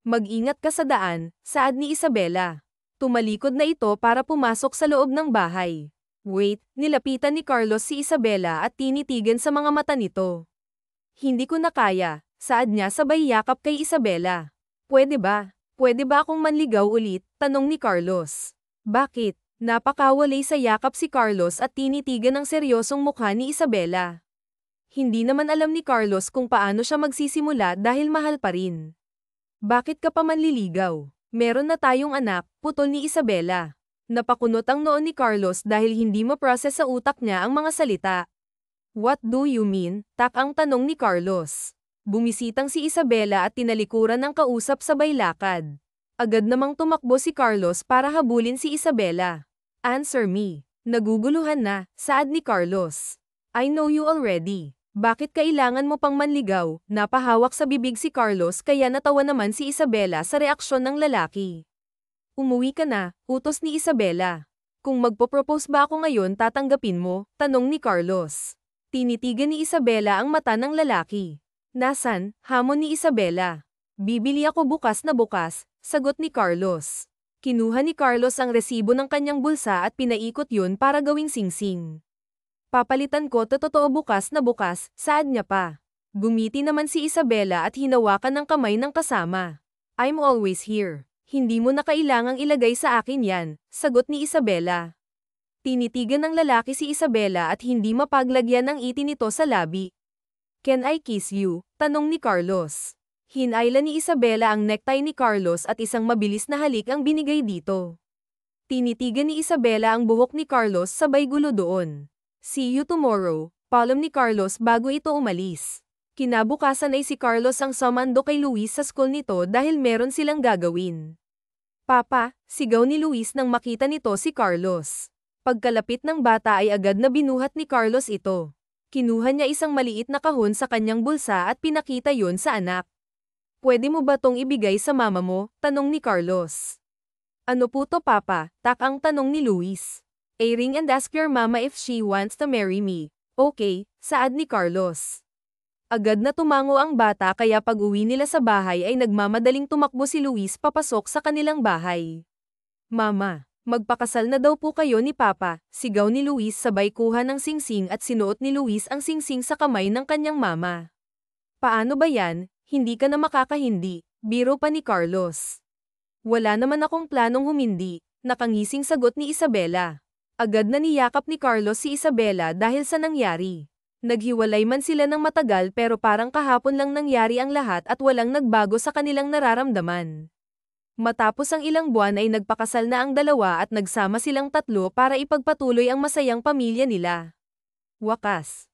Mag-ingat ka sa daan, saad ni Isabela. Tumalikod na ito para pumasok sa loob ng bahay. Wait, nilapitan ni Carlos si Isabela at tinitigan sa mga mata nito. Hindi ko na kaya, saad niya sabay yakap kay Isabela. Pwede ba? Pwede ba akong manligaw ulit? Tanong ni Carlos. Bakit? Napakawalay sa yakap si Carlos at tinitigan ang seryosong mukha ni Isabela. Hindi naman alam ni Carlos kung paano siya magsisimula dahil mahal pa rin. Bakit ka pa manliligaw? Meron na tayong anak, putol ni Isabela. Napakunot ang noon ni Carlos dahil hindi ma-process sa utak niya ang mga salita. What do you mean? Tak ang tanong ni Carlos. Bumisitang si Isabela at tinalikuran ng kausap sabay lakad. Agad namang tumakbo si Carlos para habulin si Isabela. Answer me. Naguguluhan na, saad ni Carlos. I know you already. Bakit kailangan mo pang manligaw? Napahawak sa bibig si Carlos kaya natawa naman si Isabela sa reaksyon ng lalaki. Umuwi ka na, utos ni Isabela. Kung magpo-propose ba ako ngayon tatanggapin mo? Tanong ni Carlos. Tinitigan ni Isabela ang mata ng lalaki. Nasan? Hamon ni Isabela. Bibili ako bukas na bukas, sagot ni Carlos. Kinuha ni Carlos ang resibo ng kanyang bulsa at pinaikot yun para gawing singsing. Papalitan ko totoo bukas na bukas, saad niya pa. Gumiti naman si Isabela at hinawakan ng kamay ng kasama. I'm always here. Hindi mo na kailangang ilagay sa akin yan, sagot ni Isabela. Tinitigan ng lalaki si Isabela at hindi mapaglagyan ng ngiti nito sa labi. Can I kiss you? Tanong ni Carlos. Hinayla ni Isabela ang necktie ni Carlos at isang mabilis na halik ang binigay dito. Tinitigan ni Isabela ang buhok ni Carlos sabay gulo doon. See you tomorrow, paalam ni Carlos bago ito umalis. Kinabukasan ay si Carlos ang sumando kay Luis sa school nito dahil meron silang gagawin. Papa, sigaw ni Luis nang makita nito si Carlos. Pagkalapit ng bata ay agad na binuhat ni Carlos ito. Kinuha niya isang maliit na kahon sa kanyang bulsa at pinakita yon sa anak. Pwede mo ba tong ibigay sa mama mo? Tanong ni Carlos. Ano po to papa? Takang tanong ni Luis. A ring and ask your mama if she wants to marry me. Okay, saad ni Carlos. Agad na tumango ang bata kaya pag-uwi nila sa bahay ay nagmamadaling tumakbo si Luis papasok sa kanilang bahay. Mama, magpakasal na daw po kayo ni Papa, sigaw ni Luis sabay kuha ng singsing at sinuot ni Luis ang singsing sa kamay ng kanyang mama. Paano ba yan? Hindi ka na makakahindi, biro pa ni Carlos. Wala naman akong planong humindi, nakangising sagot ni Isabela. Agad na niyakap ni Carlos si Isabela dahil sa nangyari. Naghiwalay man sila ng matagal pero parang kahapon lang nangyari ang lahat at walang nagbago sa kanilang nararamdaman. Matapos ang ilang buwan ay nagpakasal na ang dalawa at nagsama silang tatlo para ipagpatuloy ang masayang pamilya nila. Wakas.